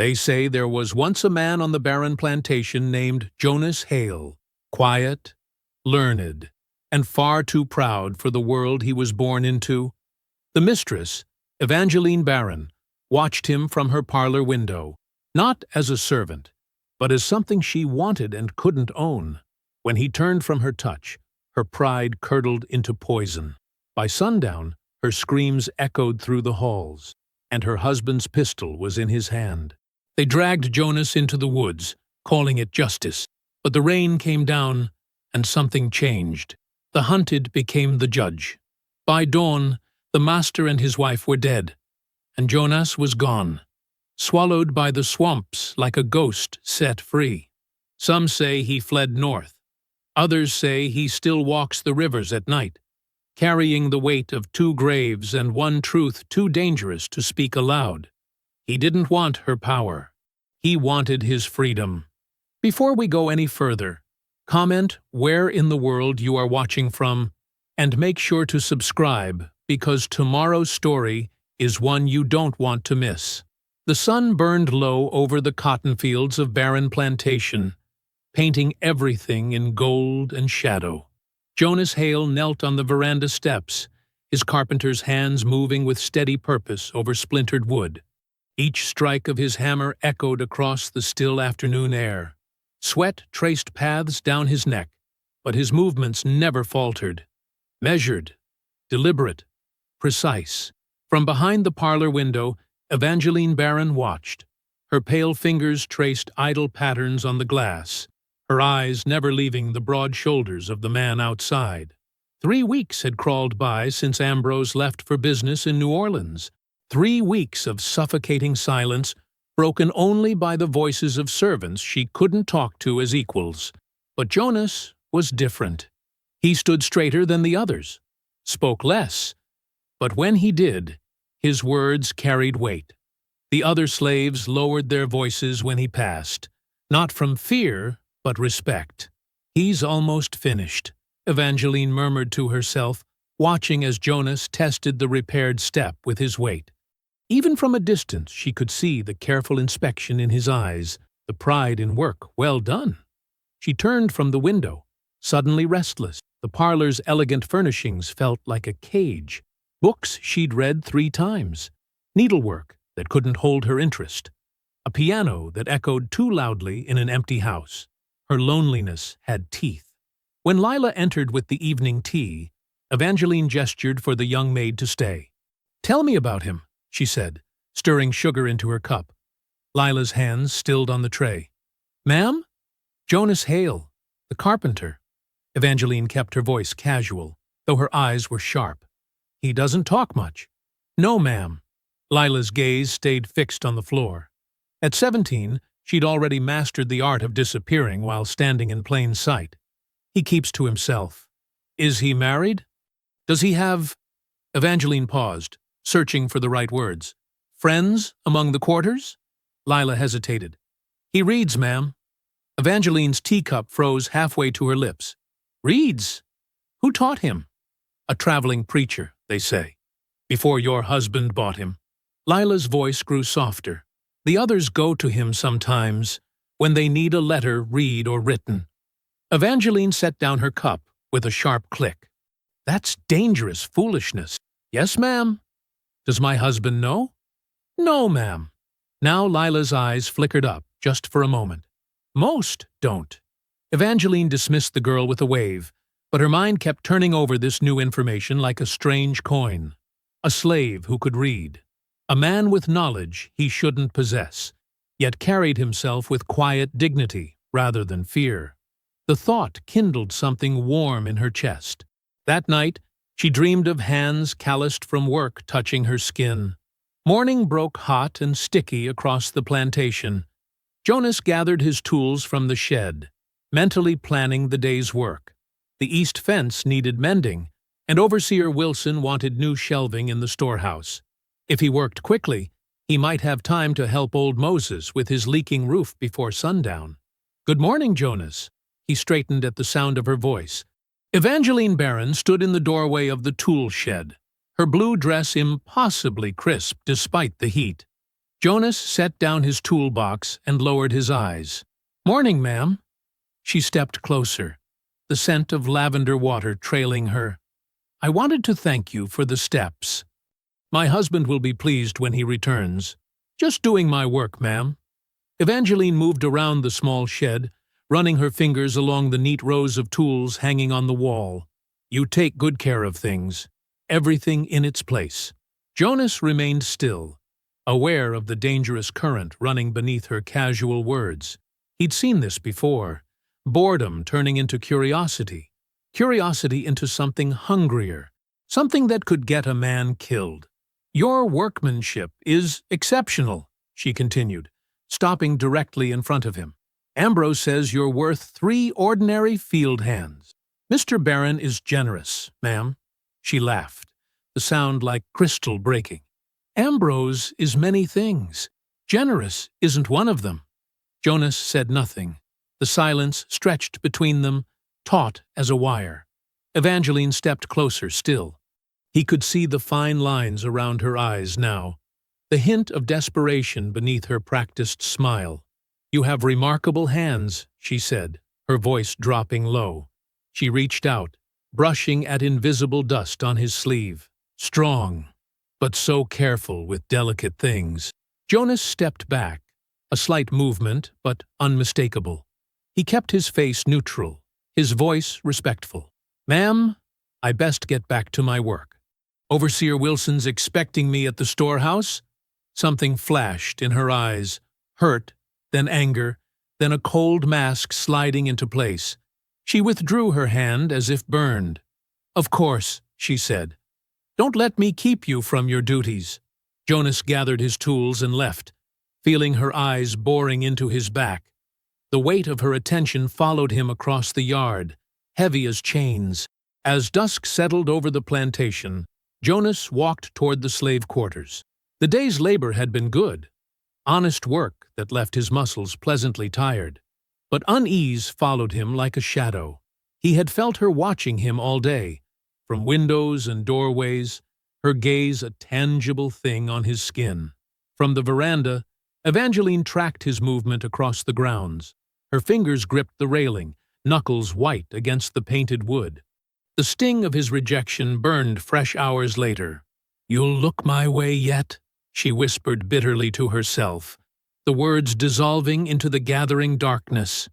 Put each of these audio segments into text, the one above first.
They say there was once a man on the barren plantation named Jonas Hale, quiet, learned, and far too proud for the world he was born into. The mistress, Evangeline Barron, watched him from her parlor window, not as a servant, but as something she wanted and couldn't own. When he turned from her touch, her pride curdled into poison. By sundown, her screams echoed through the halls, and her husband's pistol was in his hand. They dragged Jonas into the woods, calling it justice. But the rain came down, and something changed. The hunted became the judge. By dawn, the master and his wife were dead, and Jonas was gone, swallowed by the swamps like a ghost set free. Some say he fled north. Others say he still walks the rivers at night, carrying the weight of two graves and one truth too dangerous to speak aloud. He didn't want her power. He wanted his freedom. Before we go any further, comment where in the world you are watching from, and make sure to subscribe, because tomorrow's story is one you don't want to miss. The sun burned low over the cotton fields of barren Plantation, painting everything in gold and shadow. Jonas Hale knelt on the veranda steps, his carpenter's hands moving with steady purpose over splintered wood. Each strike of his hammer echoed across the still afternoon air. Sweat traced paths down his neck, but his movements never faltered. Measured, deliberate, precise. From behind the parlor window, Evangeline Barron watched. Her pale fingers traced idle patterns on the glass, her eyes never leaving the broad shoulders of the man outside. 3 weeks had crawled by since Ambrose left for business in New Orleans. 3 weeks of suffocating silence, broken only by the voices of servants she couldn't talk to as equals. But Jonas was different. He stood straighter than the others, spoke less, but when he did, his words carried weight. The other slaves lowered their voices when he passed, not from fear, but respect. "He's almost finished," Evangeline murmured to herself, watching as Jonas tested the repaired step with his weight. Even from a distance she could see the careful inspection in his eyes, the pride in work well done. She turned from the window, suddenly restless. The parlor's elegant furnishings felt like a cage. Books she'd read 3 times. Needlework that couldn't hold her interest. A piano that echoed too loudly in an empty house. Her loneliness had teeth. When Lila entered with the evening tea, Evangeline gestured for the young maid to stay. "Tell me about him," she said, stirring sugar into her cup. Lila's hands stilled on the tray. "Ma'am? Jonas Hale, the carpenter." Evangeline kept her voice casual, though her eyes were sharp. "He doesn't talk much." "No, ma'am." Lila's gaze stayed fixed on the floor. At 17, she'd already mastered the art of disappearing while standing in plain sight. "He keeps to himself." "Is he married? Does he have—" Evangeline paused, searching for the right words. "Friends among the quarters?" Lila hesitated. "He reads, ma'am." Evangeline's teacup froze halfway to her lips. "Reads? Who taught him?" "A traveling preacher, they say. Before your husband bought him." Lila's voice grew softer. "The others go to him sometimes, when they need a letter read or written." Evangeline set down her cup with a sharp click. "That's dangerous foolishness." "Yes, ma'am." "Does my husband know?" "No, ma'am." Now Lila's eyes flickered up, just for a moment. "Most don't." Evangeline dismissed the girl with a wave, but her mind kept turning over this new information like a strange coin. A slave who could read. A man with knowledge he shouldn't possess, yet carried himself with quiet dignity rather than fear. The thought kindled something warm in her chest. That night, she dreamed of hands calloused from work touching her skin. Morning broke hot and sticky across the plantation. Jonas gathered his tools from the shed, mentally planning the day's work. The east fence needed mending, and Overseer Wilson wanted new shelving in the storehouse. If he worked quickly, he might have time to help old Moses with his leaking roof before sundown. "Good morning, Jonas." He straightened at the sound of her voice. Evangeline Barron stood in the doorway of the tool shed, her blue dress impossibly crisp despite the heat. Jonas set down his toolbox and lowered his eyes. "Morning, ma'am." She stepped closer, the scent of lavender water trailing her. "I wanted to thank you for the steps. My husband will be pleased when he returns. Just doing my work, ma'am." Evangeline moved around the small shed, running her fingers along the neat rows of tools hanging on the wall. "You take good care of things. Everything in its place." Jonas remained still, aware of the dangerous current running beneath her casual words. He'd seen this before. Boredom turning into curiosity. Curiosity into something hungrier. Something that could get a man killed. "Your workmanship is exceptional," she continued, stopping directly in front of him. "Ambrose says you're worth 3 ordinary field hands." "Mr. Barron is generous, ma'am." She laughed, the sound like crystal breaking. "Ambrose is many things. Generous isn't one of them." Jonas said nothing. The silence stretched between them, taut as a wire. Evangeline stepped closer still. He could see the fine lines around her eyes now, the hint of desperation beneath her practiced smile. "You have remarkable hands," she said, her voice dropping low. She reached out, brushing at invisible dust on his sleeve. "Strong, but so careful with delicate things." Jonas stepped back, a slight movement, but unmistakable. He kept his face neutral, his voice respectful. "Ma'am, I best get back to my work. Overseer Wilson's expecting me at the storehouse." Something flashed in her eyes, hurt, then anger, then a cold mask sliding into place. She withdrew her hand as if burned. "Of course," she said. "Don't let me keep you from your duties." Jonas gathered his tools and left, feeling her eyes boring into his back. The weight of her attention followed him across the yard, heavy as chains. As dusk settled over the plantation, Jonas walked toward the slave quarters. The day's labor had been good, honest work that left his muscles pleasantly tired. But unease followed him like a shadow. He had felt her watching him all day, from windows and doorways, her gaze a tangible thing on his skin. From the veranda, Evangeline tracked his movement across the grounds. Her fingers gripped the railing, knuckles white against the painted wood. The sting of his rejection burned fresh hours later. "You'll look my way yet?" she whispered bitterly to herself, the words dissolving into the gathering darkness.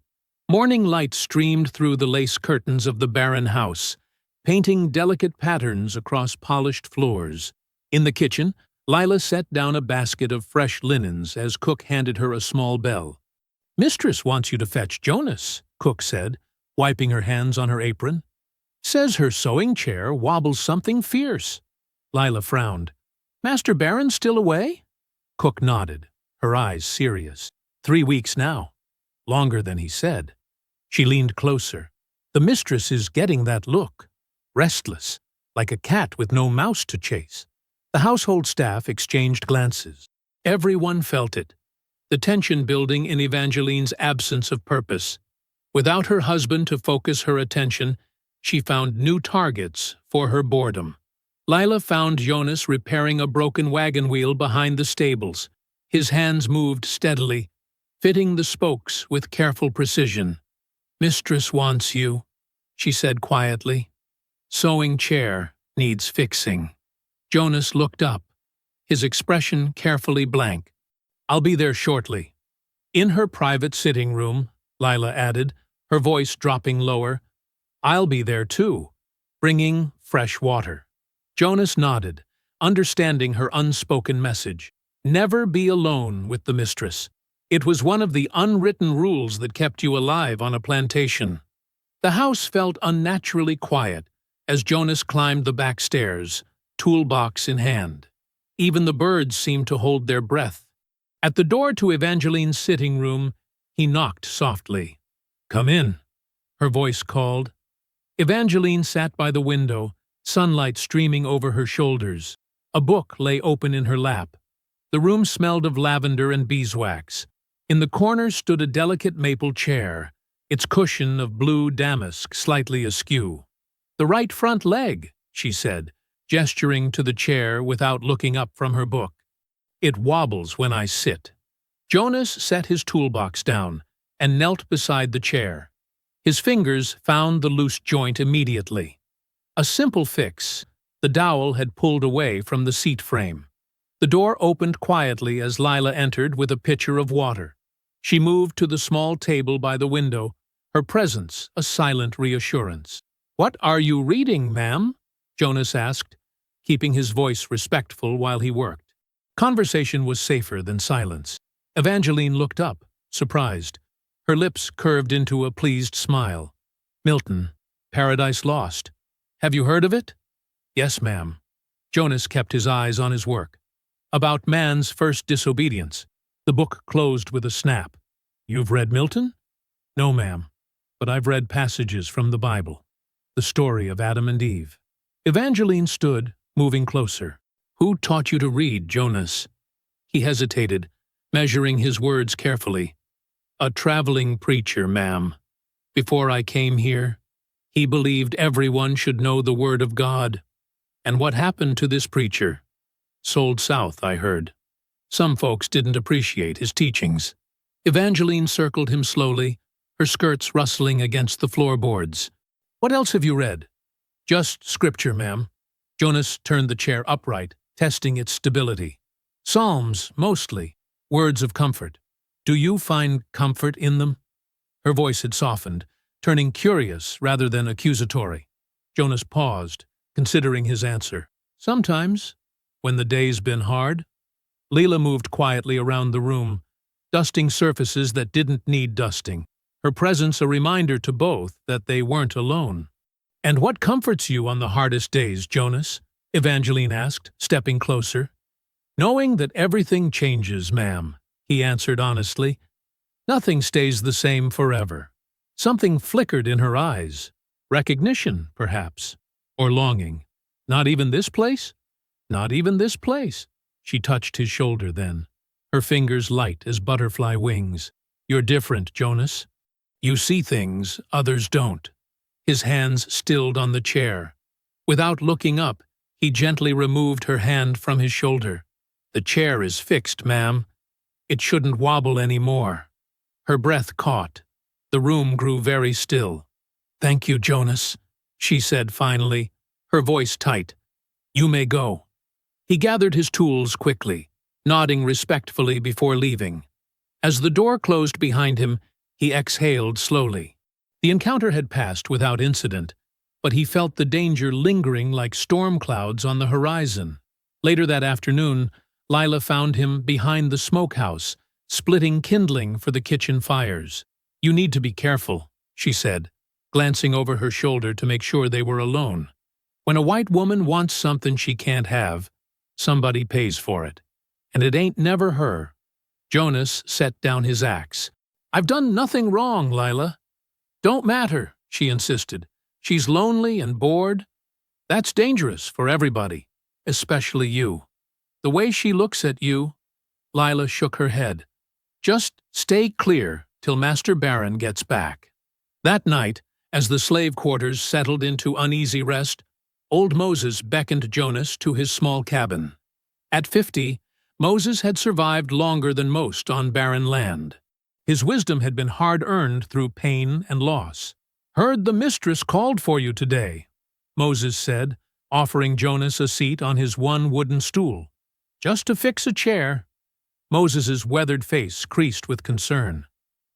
Morning light streamed through the lace curtains of the barren house, painting delicate patterns across polished floors. In the kitchen, Lila set down a basket of fresh linens as Cook handed her a small bell. "Mistress wants you to fetch Jonas," Cook said, wiping her hands on her apron. "Says her sewing chair wobbles something fierce." Lila frowned. "Master Barron still away?" Cook nodded, her eyes serious. 3 weeks now. Longer than he said. She leaned closer. "The mistress is getting that look. Restless, like a cat with no mouse to chase." The household staff exchanged glances. Everyone felt it, the tension building in Evangeline's absence of purpose. Without her husband to focus her attention, she found new targets for her boredom. Lila found Jonas repairing a broken wagon wheel behind the stables. His hands moved steadily, fitting the spokes with careful precision. "Mistress wants you," she said quietly. "Sewing chair needs fixing." Jonas looked up, his expression carefully blank. "I'll be there shortly." In her private sitting room, Lila added, her voice dropping lower, "I'll be there too, bringing fresh water." Jonas nodded, understanding her unspoken message. Never be alone with the mistress. It was one of the unwritten rules that kept you alive on a plantation. The house felt unnaturally quiet as Jonas climbed the back stairs, toolbox in hand. Even the birds seemed to hold their breath. At the door to Evangeline's sitting room, he knocked softly. "Come in," her voice called. Evangeline sat by the window, sunlight streaming over her shoulders. A book lay open in her lap. The room smelled of lavender and beeswax. In the corner stood a delicate maple chair, its cushion of blue damask slightly askew. "The right front leg," she said, gesturing to the chair without looking up from her book. It wobbles when I sit. Jonas set his toolbox down and knelt beside the chair. His fingers found the loose joint immediately. A simple fix. The dowel had pulled away from the seat frame. The door opened quietly as Lila entered with a pitcher of water. She moved to the small table by the window, her presence a silent reassurance. "What are you reading, ma'am?" Jonas asked, keeping his voice respectful while he worked. Conversation was safer than silence. Evangeline looked up, surprised. Her lips curved into a pleased smile. "Milton, Paradise Lost. Have you heard of it?" "Yes, ma'am." Jonas kept his eyes on his work. "About man's first disobedience." The book closed with a snap. "You've read Milton?" "No, ma'am, but I've read passages from the Bible. The story of Adam and Eve." Evangeline stood, moving closer. "Who taught you to read, Jonas?" He hesitated, measuring his words carefully. "A traveling preacher, ma'am. Before I came here, he believed everyone should know the Word of God. And what happened to this preacher? Sold south, I heard. Some folks didn't appreciate his teachings." Evangeline circled him slowly, her skirts rustling against the floorboards. "What else have you read?" "Just scripture, ma'am." Jonas turned the chair upright, testing its stability. "Psalms, mostly. Words of comfort. Do you find comfort in them?" Her voice had softened, turning curious rather than accusatory. Jonas paused, considering his answer. "Sometimes, when the day's been hard." Leela moved quietly around the room, dusting surfaces that didn't need dusting, her presence a reminder to both that they weren't alone. "And what comforts you on the hardest days, Jonas?" Evangeline asked, stepping closer. "Knowing that everything changes, ma'am," he answered honestly. "Nothing stays the same forever." Something flickered in her eyes. Recognition, perhaps. Or longing. "Not even this place?" "Not even this place." She touched his shoulder then, her fingers light as butterfly wings. "You're different, Jonas. You see things others don't." His hands stilled on the chair. Without looking up, he gently removed her hand from his shoulder. "The chair is fixed, ma'am. It shouldn't wobble any more." Her breath caught. The room grew very still. "Thank you, Jonas," she said finally, her voice tight. "You may go." He gathered his tools quickly, nodding respectfully before leaving. As the door closed behind him, he exhaled slowly. The encounter had passed without incident, but he felt the danger lingering like storm clouds on the horizon. Later that afternoon, Lila found him behind the smokehouse, splitting kindling for the kitchen fires. "You need to be careful," she said, glancing over her shoulder to make sure they were alone. "When a white woman wants something she can't have, somebody pays for it. And it ain't never her." Jonas set down his axe. "I've done nothing wrong, Lila." "Don't matter," she insisted. "She's lonely and bored. That's dangerous for everybody, especially you. The way she looks at you—" Lila shook her head. "Just stay clear till Master Baron gets back." That night, as the slave quarters settled into uneasy rest, old Moses beckoned Jonas to his small cabin. At 50, Moses had survived longer than most on barren land. His wisdom had been hard-earned through pain and loss. "Heard the mistress called for you today," Moses said, offering Jonas a seat on his one wooden stool. "Just to fix a chair." Moses's weathered face creased with concern.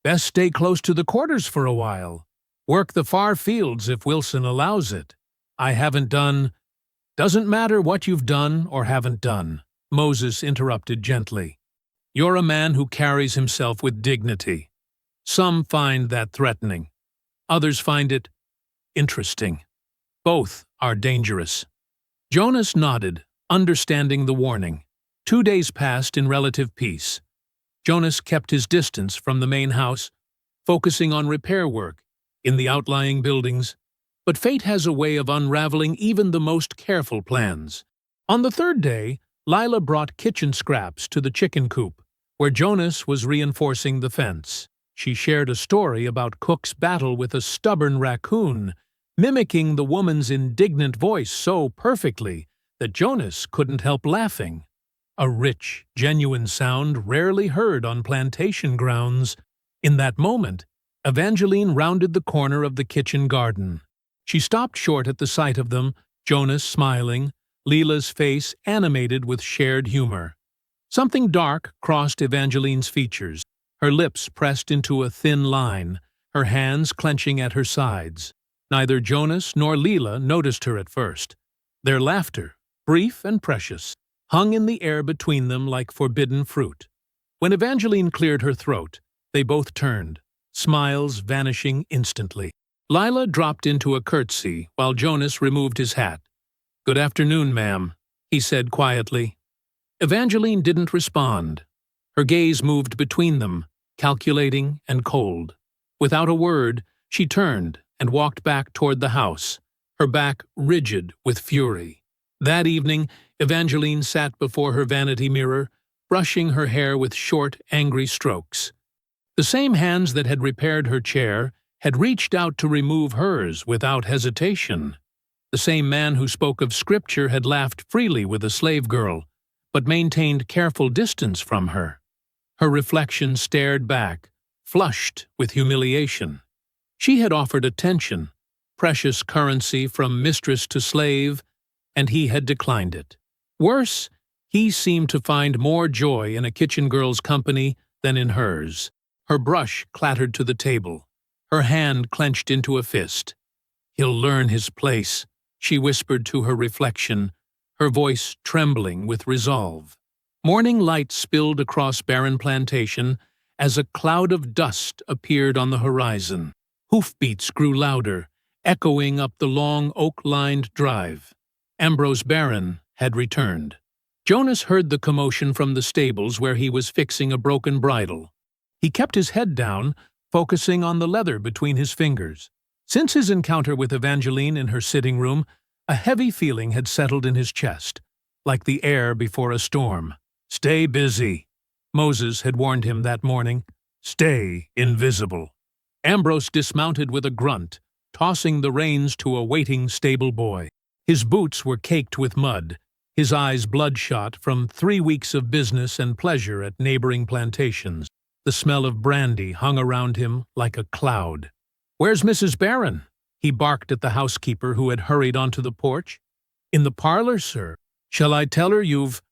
"Best stay close to the quarters for a while. Work the far fields if Wilson allows it. I haven't done—" "Doesn't matter what you've done or haven't done," Moses interrupted gently. "You're a man who carries himself with dignity. Some find that threatening. Others find it interesting. Both are dangerous." Jonas nodded, understanding the warning. 2 days passed in relative peace. Jonas kept his distance from the main house, focusing on repair work in the outlying buildings. But fate has a way of unraveling even the most careful plans. On the 3rd day, Lila brought kitchen scraps to the chicken coop, where Jonas was reinforcing the fence. She shared a story about Cook's battle with a stubborn raccoon, mimicking the woman's indignant voice so perfectly that Jonas couldn't help laughing. a rich, genuine sound rarely heard on plantation grounds. In that moment, Evangeline rounded the corner of the kitchen garden. She stopped short at the sight of them, Jonas smiling, Leela's face animated with shared humor. Something dark crossed Evangeline's features, her lips pressed into a thin line, her hands clenching at her sides. Neither Jonas nor Leela noticed her at first. Their laughter, brief and precious, hung in the air between them like forbidden fruit. When Evangeline cleared her throat, they both turned, smiles vanishing instantly. Lila dropped into a curtsy while Jonas removed his hat. "Good afternoon, ma'am," he said quietly. Evangeline didn't respond. Her gaze moved between them, calculating and cold. Without a word, she turned and walked back toward the house, her back rigid with fury. That evening, Evangeline sat before her vanity mirror, brushing her hair with short, angry strokes. The same hands that had repaired her chair had reached out to remove hers without hesitation. The same man who spoke of scripture had laughed freely with a slave girl, but maintained careful distance from her. Her reflection stared back, flushed with humiliation. She had offered attention, precious currency from mistress to slave, and he had declined it. Worse, he seemed to find more joy in a kitchen girl's company than in hers. Her brush clattered to the table, her hand clenched into a fist. "He'll learn his place," she whispered to her reflection, her voice trembling with resolve. Morning light spilled across barren plantation as a cloud of dust appeared on the horizon. Hoofbeats grew louder, echoing up the long oak-lined drive. Ambrose Barron had returned. Jonas heard the commotion from the stables where he was fixing a broken bridle. He kept his head down, focusing on the leather between his fingers. Since his encounter with Evangeline in her sitting room, a heavy feeling had settled in his chest, like the air before a storm. "Stay busy," Moses had warned him that morning. "Stay invisible." Ambrose dismounted with a grunt, tossing the reins to a waiting stable boy. His boots were caked with mud, his eyes bloodshot from 3 weeks of business and pleasure at neighboring plantations. The smell of brandy hung around him like a cloud. "Where's Mrs. Barron?" he barked at the housekeeper who had hurried onto the porch. "In the parlor, sir. Shall I tell her you've—"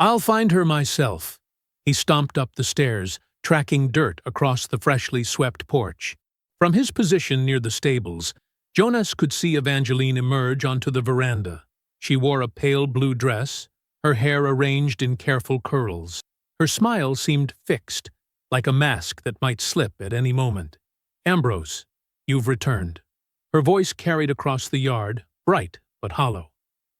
"I'll find her myself." He stomped up the stairs, tracking dirt across the freshly swept porch. From his position near the stables, Jonas could see Evangeline emerge onto the veranda. She wore a pale blue dress, her hair arranged in careful curls. Her smile seemed fixed, like a mask that might slip at any moment. "Ambrose, you've returned." Her voice carried across the yard, bright but hollow.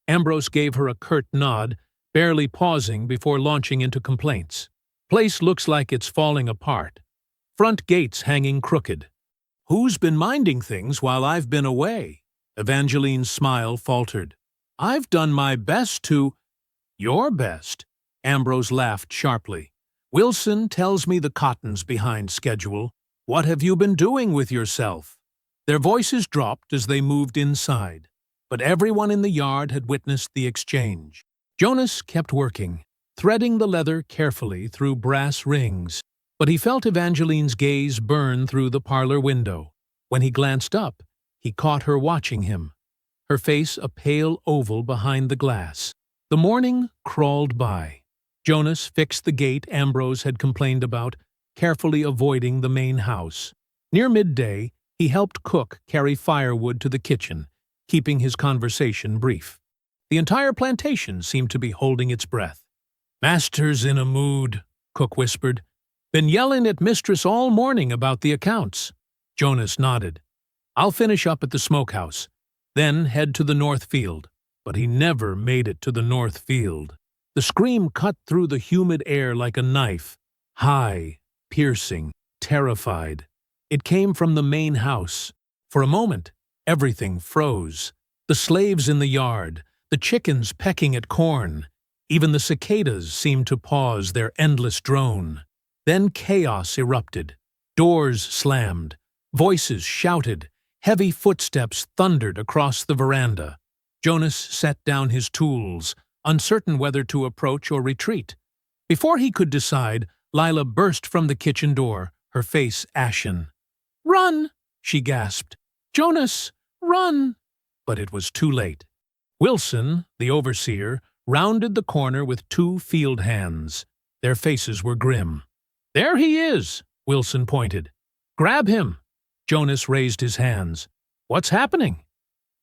Ambrose gave her a curt nod, barely pausing before launching into complaints. "Place looks like it's falling apart. Front gates hanging crooked. Who's been minding things while I've been away?" Evangeline's smile faltered. "I've done my best to—" "Your best?" Ambrose laughed sharply. "Wilson tells me the cotton's behind schedule. What have you been doing with yourself?" Their voices dropped as they moved inside, but everyone in the yard had witnessed the exchange. Jonas kept working, threading the leather carefully through brass rings, but he felt Evangeline's gaze burn through the parlor window. When he glanced up, he caught her watching him, her face a pale oval behind the glass. The morning crawled by. Jonas fixed the gate Ambrose had complained about, carefully avoiding the main house. Near midday, he helped Cook carry firewood to the kitchen, keeping his conversation brief. The entire plantation seemed to be holding its breath. "Master's in a mood," Cook whispered. "Been yelling at mistress all morning about the accounts." Jonas nodded. "I'll finish up at the smokehouse, then head to the north field." But he never made it to the north field. The scream cut through the humid air like a knife, high, piercing, terrified. It came from the main house. For a moment, everything froze. The slaves in the yard, the chickens pecking at corn, even the cicadas seemed to pause their endless drone. Then chaos erupted. Doors slammed, voices shouted, heavy footsteps thundered across the veranda. Jonas set down his tools, uncertain whether to approach or retreat. Before he could decide, Lila burst from the kitchen door, her face ashen. "Run!" she gasped. "Jonas, run!" But it was too late. Wilson, the overseer, rounded the corner with 2 field hands. Their faces were grim. "There he is!" Wilson pointed. "Grab him!" Jonas raised his hands. "What's happening?"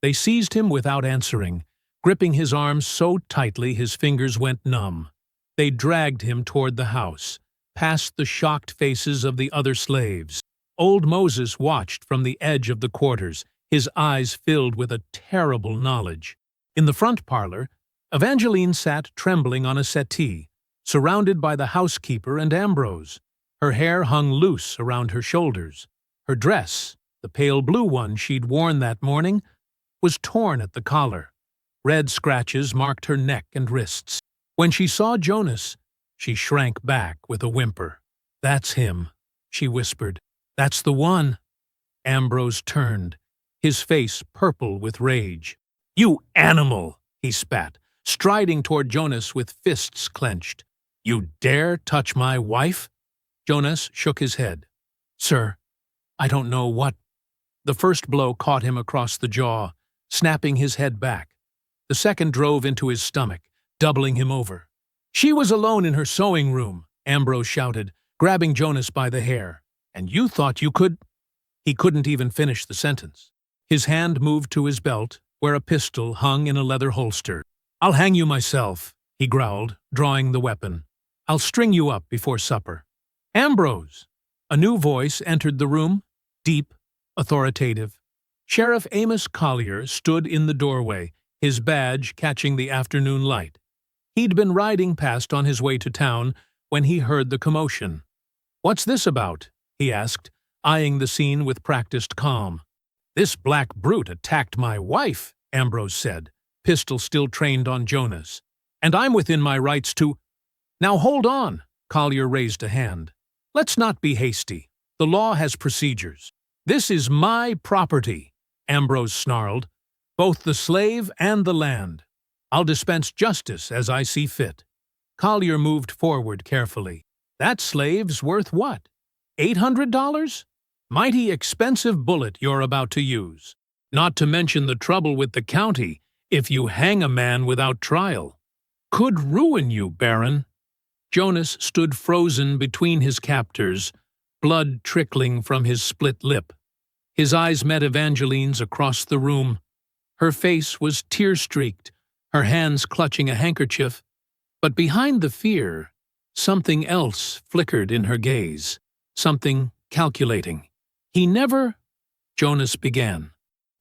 They seized him without answering, gripping his arms so tightly his fingers went numb. They dragged him toward the house, past the shocked faces of the other slaves. Old Moses watched from the edge of the quarters, his eyes filled with a terrible knowledge. In the front parlor, Evangeline sat trembling on a settee, surrounded by the housekeeper and Ambrose. Her hair hung loose around her shoulders. Her dress, the pale blue one she'd worn that morning, was torn at the collar. Red scratches marked her neck and wrists. When she saw Jonas, she shrank back with a whimper. "That's him," she whispered. "That's the one." Ambrose turned, his face purple with rage. "You animal!" he spat, striding toward Jonas with fists clenched. "You dare touch my wife?" Jonas shook his head. "Sir, I don't know what—" The first blow caught him across the jaw, snapping his head back. The second drove into his stomach, doubling him over. "She was alone in her sewing room," Ambrose shouted, grabbing Jonas by the hair. "And you thought you could—" He couldn't even finish the sentence. His hand moved to his belt, where a pistol hung in a leather holster. "I'll hang you myself," he growled, drawing the weapon. "I'll string you up before supper." "Ambrose!" A new voice entered the room, deep, authoritative. Sheriff Amos Collier stood in the doorway, his badge catching the afternoon light. He'd been riding past on his way to town when he heard the commotion. "What's this about?" he asked, eyeing the scene with practiced calm. "This black brute attacked my wife," Ambrose said, pistol still trained on Jonas. "And I'm within my rights to—" "Now hold on," Collier raised a hand. "Let's not be hasty. The law has procedures." "This is my property," Ambrose snarled, "both the slave and the land. I'll dispense justice as I see fit." Collier moved forward carefully. "That slave's worth what? $800? Mighty expensive bullet you're about to use. Not to mention the trouble with the county if you hang a man without trial. Could ruin you, Baron." Jonas stood frozen between his captors, blood trickling from his split lip. His eyes met Evangeline's across the room. Her face was tear-streaked, her hands clutching a handkerchief. But behind the fear, something else flickered in her gaze, something calculating. "He never—" Jonas began.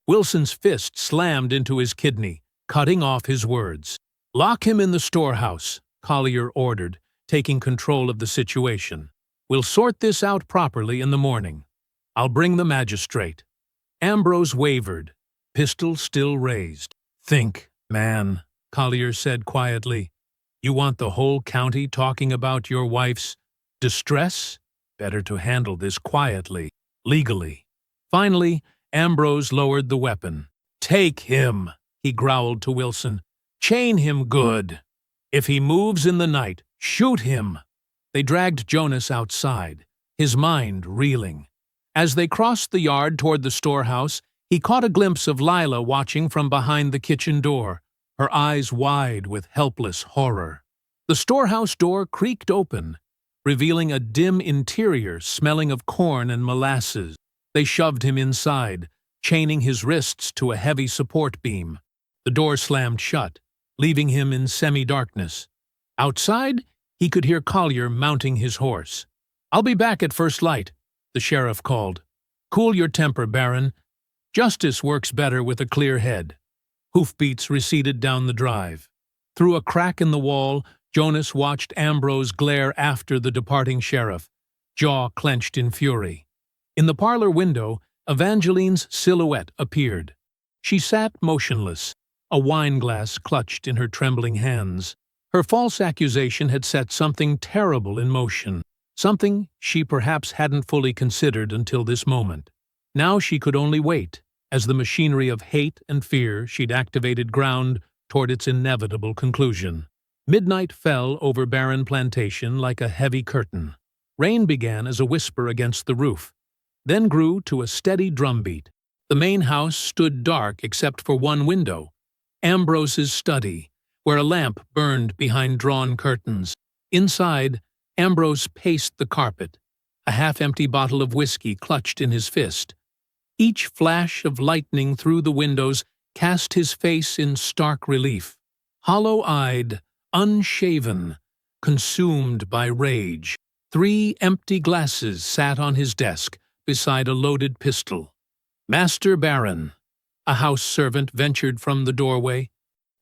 Wilson's fist slammed into his kidney, cutting off his words. "Lock him in the storehouse," Collier ordered, taking control of the situation. "We'll sort this out properly in the morning. I'll bring the magistrate." Ambrose wavered, pistol still raised. "Think, man," Collier said quietly. "You want the whole county talking about your wife's distress? Better to handle this quietly, legally." Finally, Ambrose lowered the weapon. "Take him," he growled to Wilson. "Chain him good. If he moves in the night, shoot him." They dragged Jonas outside, his mind reeling. As they crossed the yard toward the storehouse, he caught a glimpse of Lila watching from behind the kitchen door, her eyes wide with helpless horror. The storehouse door creaked open, revealing a dim interior smelling of corn and molasses. They shoved him inside, chaining his wrists to a heavy support beam. The door slammed shut, leaving him in semi-darkness. Outside, he could hear Collier mounting his horse. "I'll be back at first light," the sheriff called. "Cool your temper, Baron. Justice works better with a clear head." Hoofbeats receded down the drive. Through a crack in the wall, Jonas watched Ambrose glare after the departing sheriff, jaw clenched in fury. In the parlor window, Evangeline's silhouette appeared. She sat motionless, a wineglass clutched in her trembling hands. Her false accusation had set something terrible in motion, something she perhaps hadn't fully considered until this moment. Now she could only wait, as the machinery of hate and fear she'd activated ground toward its inevitable conclusion. Midnight fell over Barren Plantation like a heavy curtain. Rain began as a whisper against the roof, then grew to a steady drumbeat. The main house stood dark except for one window, Ambrose's study, where a lamp burned behind drawn curtains. Inside, Ambrose paced the carpet, a half-empty bottle of whiskey clutched in his fist. Each flash of lightning through the windows cast his face in stark relief. Hollow-eyed, unshaven, consumed by rage, 3 empty glasses sat on his desk beside a loaded pistol. "Master Baron," a house servant ventured from the doorway.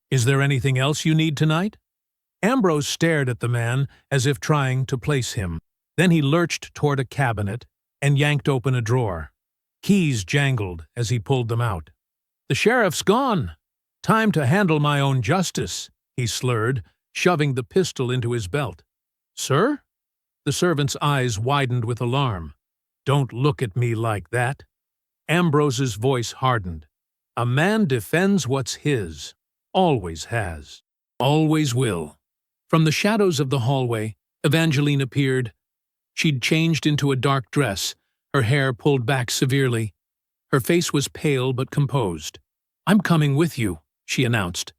"Is there anything else you need tonight?" Ambrose stared at the man as if trying to place him. Then he lurched toward a cabinet and yanked open a drawer. Keys jangled as he pulled them out. "The sheriff's gone. Time to handle my own justice," he slurred, shoving the pistol into his belt. "Sir?" The servant's eyes widened with alarm. "Don't look at me like that." Ambrose's voice hardened. "A man defends what's his. Always has. Always will." From the shadows of the hallway, Evangeline appeared. She'd changed into a dark dress, her hair pulled back severely. Her face was pale but composed. "I'm coming with you," she announced.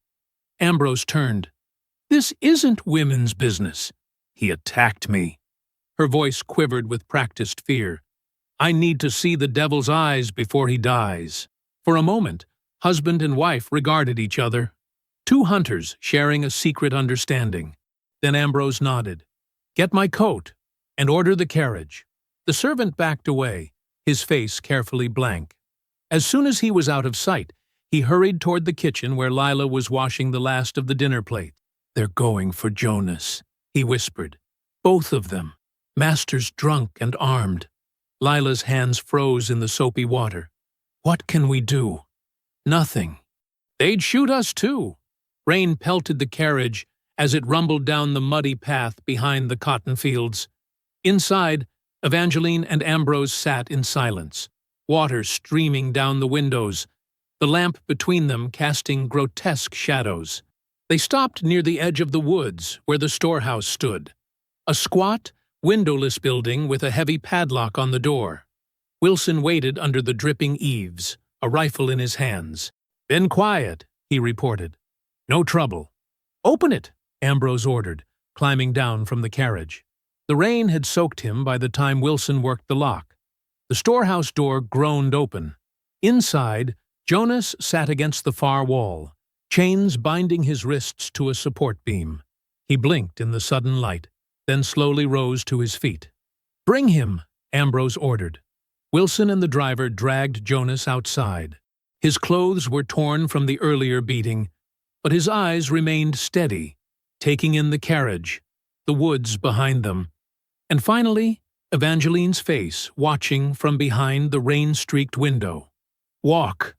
Ambrose turned. "This isn't women's business." "He attacked me." Her voice quivered with practiced fear. "I need to see the devil's eyes before he dies." For a moment, husband and wife regarded each other. 2 hunters sharing a secret understanding. Then Ambrose nodded. "Get my coat, and order the carriage." The servant backed away, his face carefully blank. As soon as he was out of sight, he hurried toward the kitchen where Lila was washing the last of the dinner plates. "They're going for Jonas," he whispered. "Both of them. Master's drunk and armed." Lila's hands froze in the soapy water. "What can we do?" "Nothing. They'd shoot us too." Rain pelted the carriage as it rumbled down the muddy path behind the cotton fields. Inside, Evangeline and Ambrose sat in silence, water streaming down the windows, the lamp between them casting grotesque shadows. They stopped near the edge of the woods where the storehouse stood, a squat, windowless building with a heavy padlock on the door. Wilson waited under the dripping eaves, a rifle in his hands. "Been quiet," he reported. "No trouble." "Open it," Ambrose ordered, climbing down from the carriage. The rain had soaked him by the time Wilson worked the lock. The storehouse door groaned open. Inside, Jonas sat against the far wall, chains binding his wrists to a support beam. He blinked in the sudden light, then slowly rose to his feet. "Bring him," Ambrose ordered. Wilson and the driver dragged Jonas outside. His clothes were torn from the earlier beating, but his eyes remained steady, taking in the carriage, the woods behind them, and finally, Evangeline's face watching from behind the rain-streaked window. "Walk."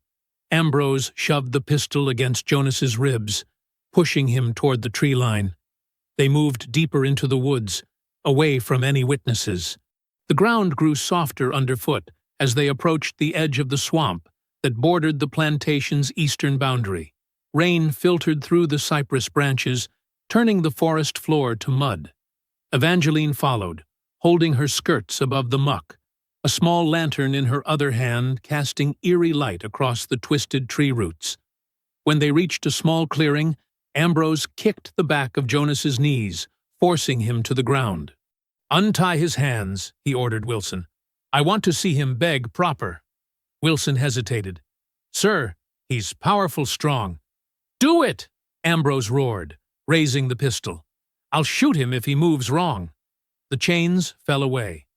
Ambrose shoved the pistol against Jonas's ribs, pushing him toward the tree line. They moved deeper into the woods, away from any witnesses. The ground grew softer underfoot as they approached the edge of the swamp that bordered the plantation's eastern boundary. Rain filtered through the cypress branches, turning the forest floor to mud. Evangeline followed, holding her skirts above the muck, a small lantern in her other hand casting eerie light across the twisted tree roots. When they reached a small clearing, Ambrose kicked the back of Jonas's knees, forcing him to the ground. "Untie his hands," he ordered Wilson. "I want to see him beg proper." Wilson hesitated. "Sir, he's powerful strong." "Do it!" Ambrose roared, raising the pistol. "I'll shoot him if he moves wrong." The chains fell away.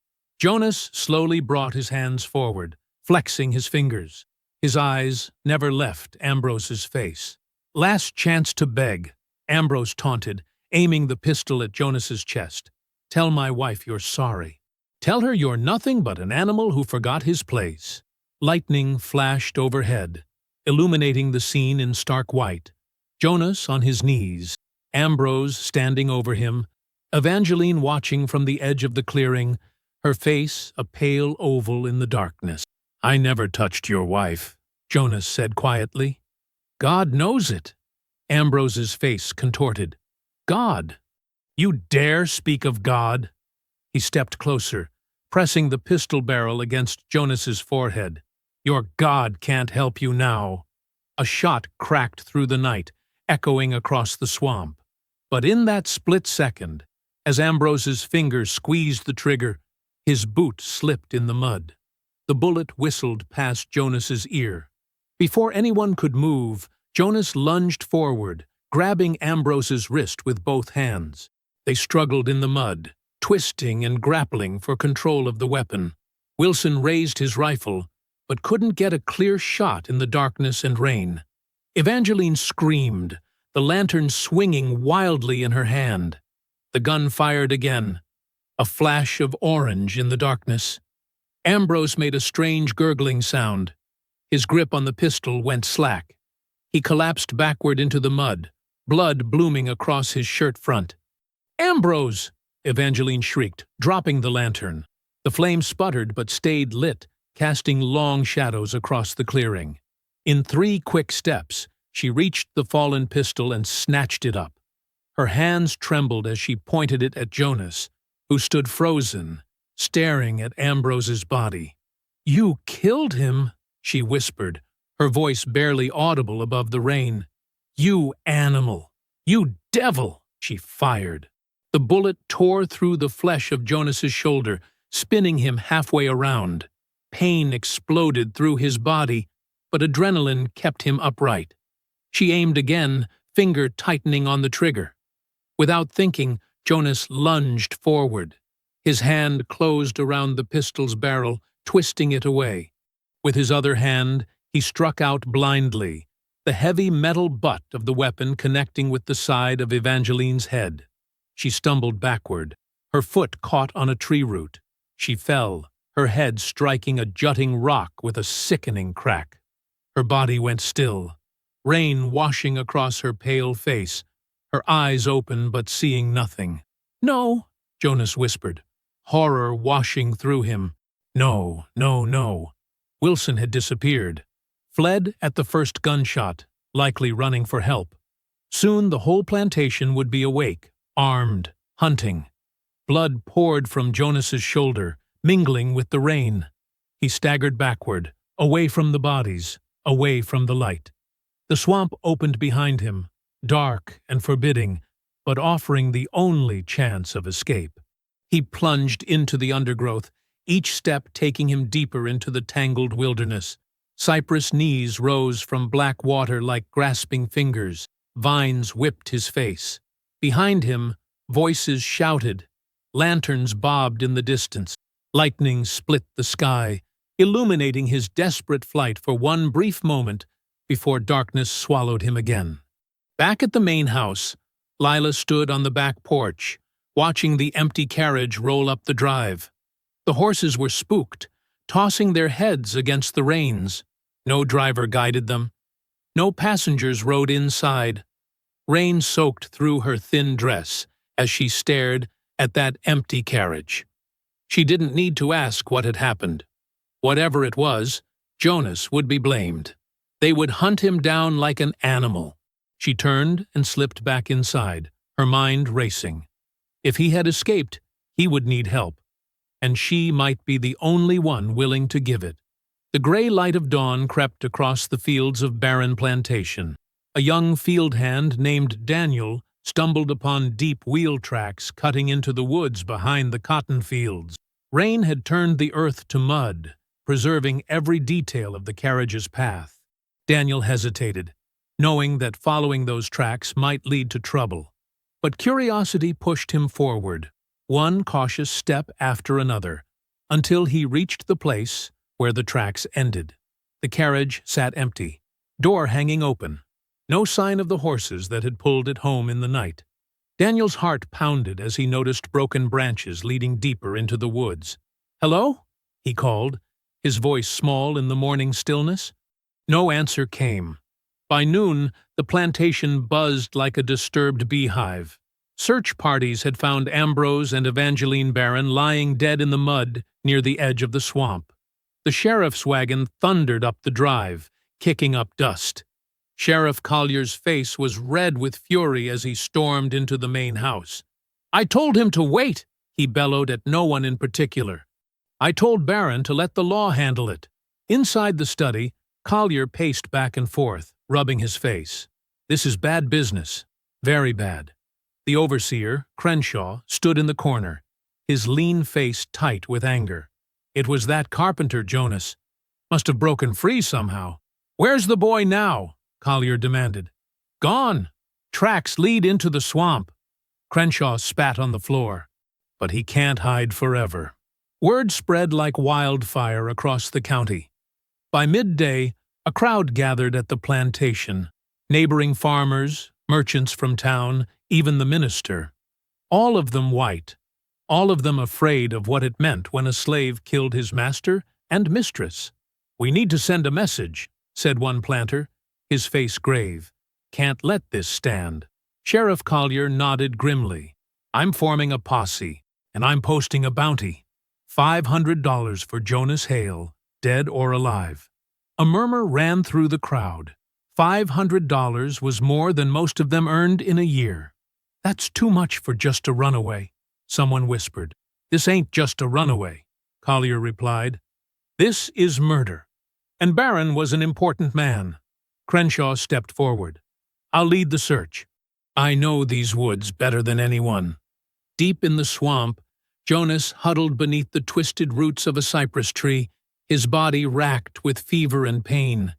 Jonas slowly brought his hands forward, flexing his fingers. His eyes never left Ambrose's face. "Last chance to beg," Ambrose taunted, aiming the pistol at Jonas's chest. "Tell my wife you're sorry. Tell her you're nothing but an animal who forgot his place." Lightning flashed overhead, illuminating the scene in stark white. Jonas on his knees, Ambrose standing over him, Evangeline watching from the edge of the clearing, her face a pale oval in the darkness. "I never touched your wife," Jonas said quietly. "God knows it." Ambrose's face contorted. God! You dare speak of God? He stepped closer, pressing the pistol barrel against Jonas's forehead. Your God can't help you now. A shot cracked through the night, echoing across the swamp. But in that split second, as Ambrose's fingers squeezed the trigger, his boot slipped in the mud. The bullet whistled past Jonas's ear. Before anyone could move, Jonas lunged forward, grabbing Ambrose's wrist with both hands. They struggled in the mud, twisting and grappling for control of the weapon. Wilson raised his rifle, but couldn't get a clear shot in the darkness and rain. Evangeline screamed, the lantern swinging wildly in her hand. The gun fired again, a flash of orange in the darkness. Ambrose made a strange gurgling sound. His grip on the pistol went slack. He collapsed backward into the mud, blood blooming across his shirt front. "Ambrose!" Evangeline shrieked, dropping the lantern. The flame sputtered but stayed lit, casting long shadows across the clearing. In 3 quick steps, she reached the fallen pistol and snatched it up. Her hands trembled as she pointed it at Jonas, who stood frozen, staring at Ambrose's body. "You killed him," she whispered, her voice barely audible above the rain. "You animal! You devil!" she fired. The bullet tore through the flesh of Jonas's shoulder, spinning him halfway around. Pain exploded through his body, but adrenaline kept him upright. She aimed again, finger tightening on the trigger. Without thinking, Jonas lunged forward. His hand closed around the pistol's barrel, twisting it away. With his other hand, he struck out blindly, the heavy metal butt of the weapon connecting with the side of Evangeline's head. She stumbled backward. Her foot caught on a tree root. She fell, her head striking a jutting rock with a sickening crack. Her body went still, rain washing across her pale face, her eyes open but seeing nothing. "No," Jonas whispered, horror washing through him. No, no, no. Wilson had disappeared, fled at the first gunshot, likely running for help. Soon the whole plantation would be awake, armed, hunting. Blood poured from Jonas's shoulder, mingling with the rain. He staggered backward, away from the bodies, away from the light. The swamp opened behind him, dark and forbidding, but offering the only chance of escape. He plunged into the undergrowth, each step taking him deeper into the tangled wilderness. Cypress knees rose from black water like grasping fingers. Vines whipped his face. Behind him, voices shouted. Lanterns bobbed in the distance. Lightning split the sky, illuminating his desperate flight for one brief moment before darkness swallowed him again. Back at the main house, Lila stood on the back porch, watching the empty carriage roll up the drive. The horses were spooked, tossing their heads against the reins. No driver guided them. No passengers rode inside. Rain soaked through her thin dress as she stared at that empty carriage. She didn't need to ask what had happened. Whatever it was, Jonas would be blamed. They would hunt him down like an animal. She turned and slipped back inside, her mind racing. If he had escaped, he would need help, and she might be the only one willing to give it. The gray light of dawn crept across the fields of barren Plantation. A young field hand named Daniel stumbled upon deep wheel tracks cutting into the woods behind the cotton fields. Rain had turned the earth to mud, preserving every detail of the carriage's path. Daniel hesitated, knowing that following those tracks might lead to trouble. But curiosity pushed him forward, one cautious step after another, until he reached the place where the tracks ended. The carriage sat empty, door hanging open. No sign of the horses that had pulled it home in the night. Daniel's heart pounded as he noticed broken branches leading deeper into the woods. "Hello?" he called, his voice small in the morning stillness. No answer came. By noon, the plantation buzzed like a disturbed beehive. Search parties had found Ambrose and Evangeline Barron lying dead in the mud near the edge of the swamp. The sheriff's wagon thundered up the drive, kicking up dust. Sheriff Collier's face was red with fury as he stormed into the main house. "I told him to wait," he bellowed at no one in particular. "I told Barron to let the law handle it." Inside the study, Collier paced back and forth, rubbing his face. "This is bad business. Very bad." The overseer, Crenshaw, stood in the corner, his lean face tight with anger. "It was that carpenter, Jonas. Must have broken free somehow." "Where's the boy now?" Collier demanded. "Gone. Tracks lead into the swamp." Crenshaw spat on the floor. "But he can't hide forever." Word spread like wildfire across the county. By midday, a crowd gathered at the plantation. Neighboring farmers, merchants from town, even the minister. All of them white. All of them afraid of what it meant when a slave killed his master and mistress. "We need to send a message," said one planter, his face grave. "Can't let this stand." Sheriff Collier nodded grimly. "I'm forming a posse, and I'm posting a bounty. $500 for Jonas Hale, dead or alive." A murmur ran through the crowd. $500 was more than most of them earned in a year. "That's too much for just a runaway," someone whispered. "This ain't just a runaway," Collier replied. "This is murder." And Barron was an important man. Crenshaw stepped forward. "I'll lead the search. I know these woods better than anyone." Deep in the swamp, Jonas huddled beneath the twisted roots of a cypress tree, his body racked with fever and pain.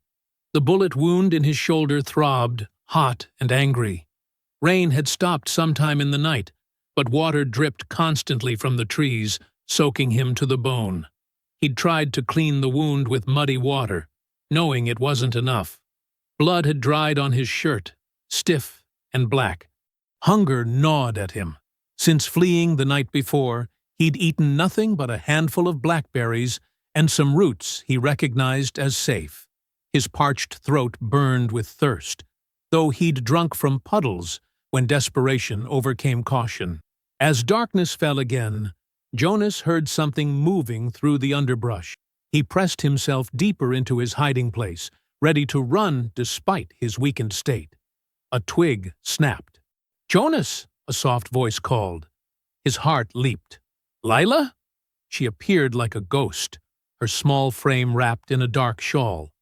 The bullet wound in his shoulder throbbed, hot and angry. Rain had stopped sometime in the night, but water dripped constantly from the trees, soaking him to the bone. He'd tried to clean the wound with muddy water, knowing it wasn't enough. Blood had dried on his shirt, stiff and black. Hunger gnawed at him. Since fleeing the night before, he'd eaten nothing but a handful of blackberries and some roots he recognized as safe. His parched throat burned with thirst, though he'd drunk from puddles when desperation overcame caution. As darkness fell again, Jonas heard something moving through the underbrush. He pressed himself deeper into his hiding place, ready to run despite his weakened state. A twig snapped. "Jonas!" a soft voice called. His heart leaped. "Lila?" She appeared like a ghost, her small frame wrapped in a dark shawl.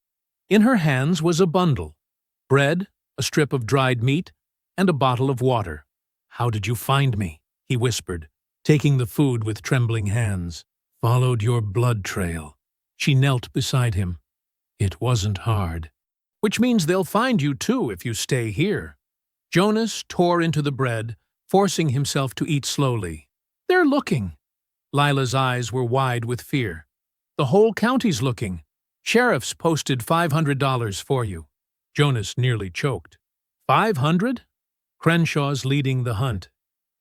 In her hands was a bundle: bread, a strip of dried meat, and a bottle of water. "How did you find me?" he whispered, taking the food with trembling hands. "Followed your blood trail." She knelt beside him. "It wasn't hard." "Which means they'll find you too if you stay here." Jonas tore into the bread, forcing himself to eat slowly. "They're looking." Lila's eyes were wide with fear. "The whole county's looking. Sheriff's posted $500 for you." Jonas nearly choked. "500? Crenshaw's leading the hunt.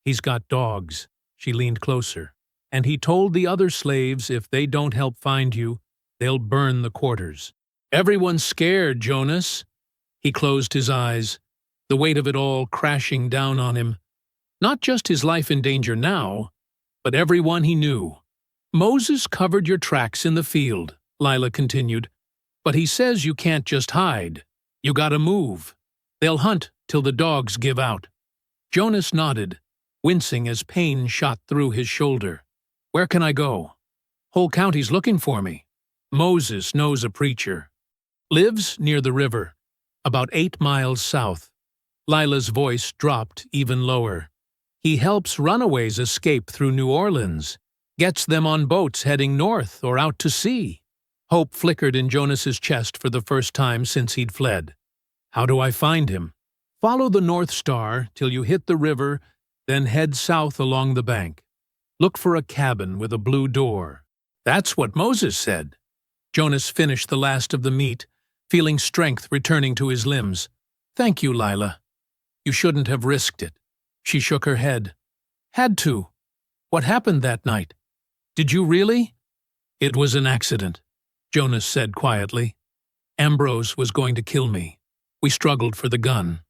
He's got dogs." She leaned closer. "And he told the other slaves if they don't help find you, they'll burn the quarters." "Everyone's scared, Jonas." He closed his eyes, the weight of it all crashing down on him. Not just his life in danger now, but everyone he knew. "Moses covered your tracks in the field," Lila continued. "But he says you can't just hide. You gotta move. They'll hunt till the dogs give out." Jonas nodded, wincing as pain shot through his shoulder. "Where can I go?" "Whole county's looking for me." "Moses knows a preacher. Lives near the river, about 8 miles south." Lila's voice dropped even lower. "He helps runaways escape through New Orleans, gets them on boats heading north or out to sea." Hope flickered in Jonas's chest for the first time since he'd fled. "How do I find him?" "Follow the North Star till you hit the river, then head south along the bank. Look for a cabin with a blue door." "That's what Moses said." Jonas finished the last of the meat, feeling strength returning to his limbs. "Thank you, Lila. You shouldn't have risked it." She shook her head. "Had to. What happened that night? Did you really?" "It was an accident," Jonas said quietly. "Ambrose was going to kill me. We struggled for the gun.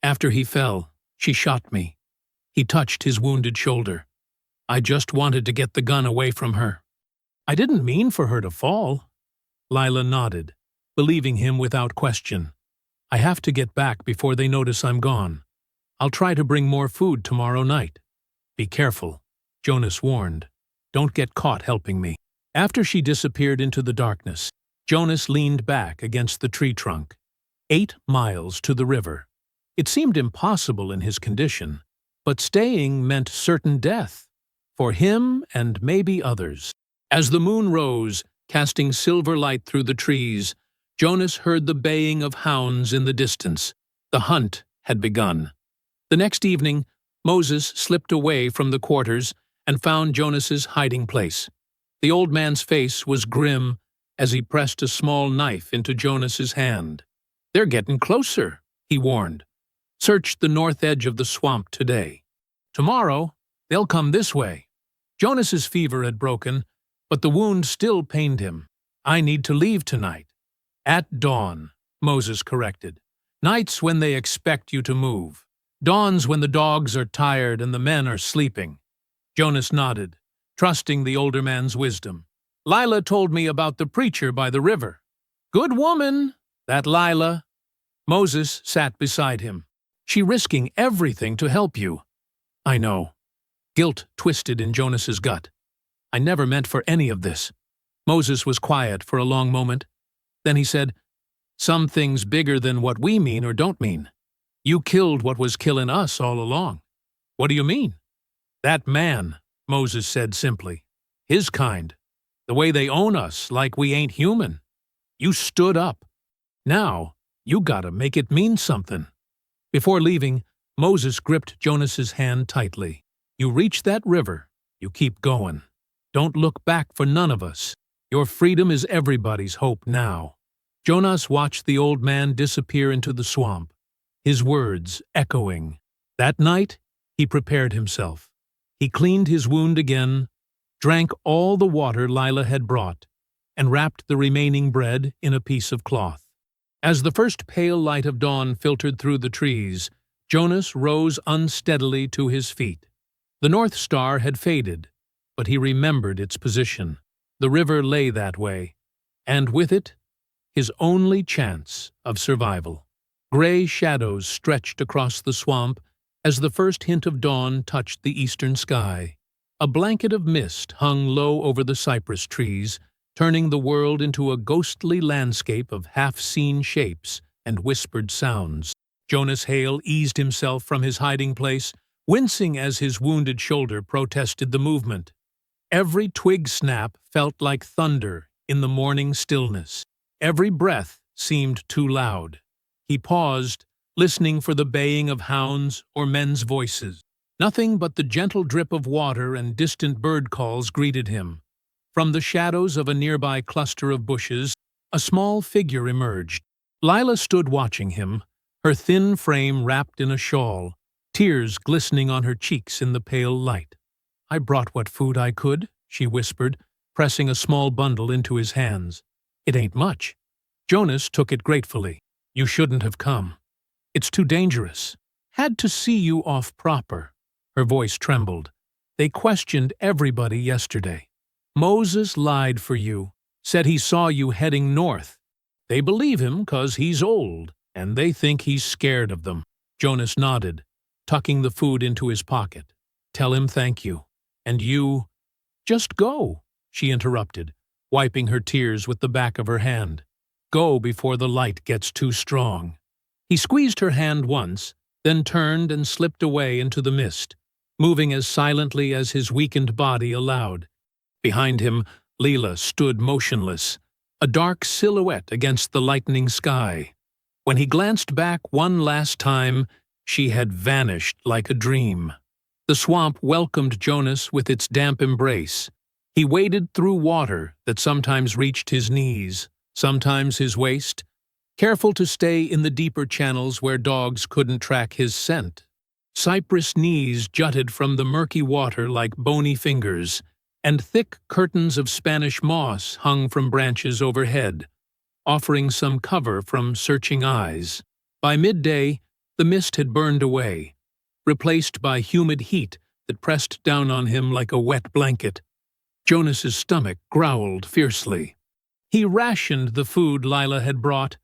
After he fell, she shot me." He touched his wounded shoulder. "I just wanted to get the gun away from her." "I didn't mean for her to fall." Lila nodded, believing him without question. I have to get back before they notice I'm gone. I'll try to bring more food tomorrow night. Be careful, Jonas warned. Don't get caught helping me. After she disappeared into the darkness, Jonas leaned back against the tree trunk. 8 miles to the river. It seemed impossible in his condition, but staying meant certain death, for him and maybe others. As the moon rose, casting silver light through the trees, Jonas heard the baying of hounds in the distance. The hunt had begun. The next evening, Moses slipped away from the quarters and found Jonas's hiding place. The old man's face was grim as he pressed a small knife into Jonas's hand. "They're getting closer," he warned. "Search the north edge of the swamp today. Tomorrow, they'll come this way." Jonas's fever had broken, but the wound still pained him. "I need to leave tonight." "At dawn," Moses corrected. "Nights when they expect you to move. Dawns when the dogs are tired and the men are sleeping." Jonas nodded, trusting the older man's wisdom. "Lila told me about the preacher by the river." "Good woman, that Lila." Moses sat beside him. "She risking everything to help you." "I know." Guilt twisted in Jonas's gut. "I never meant for any of this." Moses was quiet for a long moment. Then he said, "Some things bigger than what we mean or don't mean. You killed what was killing us all along." "What do you mean?" "That man," Moses said simply. "His kind. The way they own us like we ain't human. You stood up. Now, you gotta make it mean something." Before leaving, Moses gripped Jonas's hand tightly. "You reach that river, you keep going. Don't look back for none of us. Your freedom is everybody's hope now." Jonas watched the old man disappear into the swamp, his words echoing. That night, he prepared himself. He cleaned his wound again, drank all the water Lila had brought, and wrapped the remaining bread in a piece of cloth. As the first pale light of dawn filtered through the trees, Jonas rose unsteadily to his feet. The North Star had faded, but he remembered its position. The river lay that way, and with it, his only chance of survival. Gray shadows stretched across the swamp as the first hint of dawn touched the eastern sky. A blanket of mist hung low over the cypress trees, turning the world into a ghostly landscape of half-seen shapes and whispered sounds. Jonas Hale eased himself from his hiding place, wincing as his wounded shoulder protested the movement. Every twig snap felt like thunder in the morning stillness. Every breath seemed too loud. He paused, listening for the baying of hounds or men's voices. Nothing but the gentle drip of water and distant bird calls greeted him. From the shadows of a nearby cluster of bushes, a small figure emerged. Lila stood watching him, her thin frame wrapped in a shawl, tears glistening on her cheeks in the pale light. "I brought what food I could," she whispered, pressing a small bundle into his hands. "It ain't much." Jonas took it gratefully. "You shouldn't have come. It's too dangerous. Had to see you off proper." Her voice trembled. "They questioned everybody yesterday. Moses lied for you, said he saw you heading north. They believe him 'cause he's old, and they think he's scared of them." Jonas nodded, tucking the food into his pocket. "Tell him thank you. And you—" "Just go," she interrupted, wiping her tears with the back of her hand. "Go before the light gets too strong." He squeezed her hand once, then turned and slipped away into the mist, moving as silently as his weakened body allowed. Behind him, Leela stood motionless, a dark silhouette against the lightening sky. When he glanced back one last time, she had vanished like a dream. The swamp welcomed Jonas with its damp embrace. He waded through water that sometimes reached his knees, sometimes his waist, careful to stay in the deeper channels where dogs couldn't track his scent. Cypress knees jutted from the murky water like bony fingers, and thick curtains of Spanish moss hung from branches overhead, offering some cover from searching eyes. By midday, the mist had burned away, replaced by humid heat that pressed down on him like a wet blanket. Jonas's stomach growled fiercely. He rationed the food Lila had brought,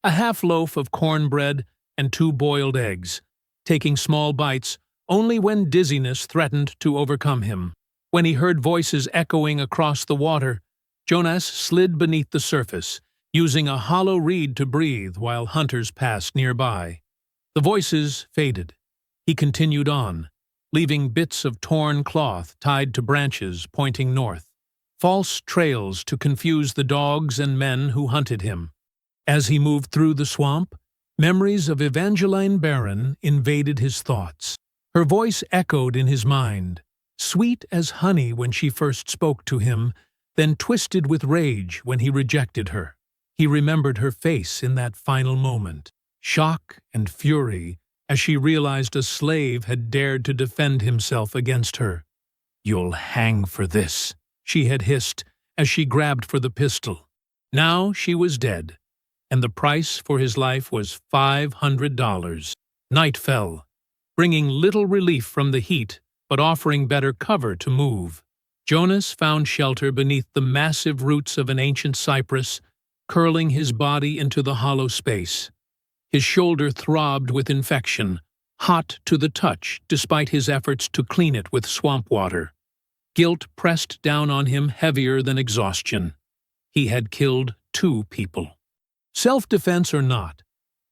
A half loaf of cornbread and 2 boiled eggs, taking small bites only when dizziness threatened to overcome him. When he heard voices echoing across the water, Jonas slid beneath the surface, using a hollow reed to breathe while hunters passed nearby. The voices faded. He continued on, leaving bits of torn cloth tied to branches pointing north, false trails to confuse the dogs and men who hunted him. As he moved through the swamp, memories of Evangeline Barron invaded his thoughts. Her voice echoed in his mind, sweet as honey when she first spoke to him, then twisted with rage when he rejected her. He remembered her face in that final moment, shock and fury as she realized a slave had dared to defend himself against her. "You'll hang for this," she had hissed as she grabbed for the pistol. Now she was dead, and the price for his life was $500. Night fell, bringing little relief from the heat but offering better cover to move. Jonas found shelter beneath the massive roots of an ancient cypress, curling his body into the hollow space. His shoulder throbbed with infection, hot to the touch despite his efforts to clean it with swamp water. Guilt pressed down on him heavier than exhaustion. He had killed 2 people. Self-defense or not,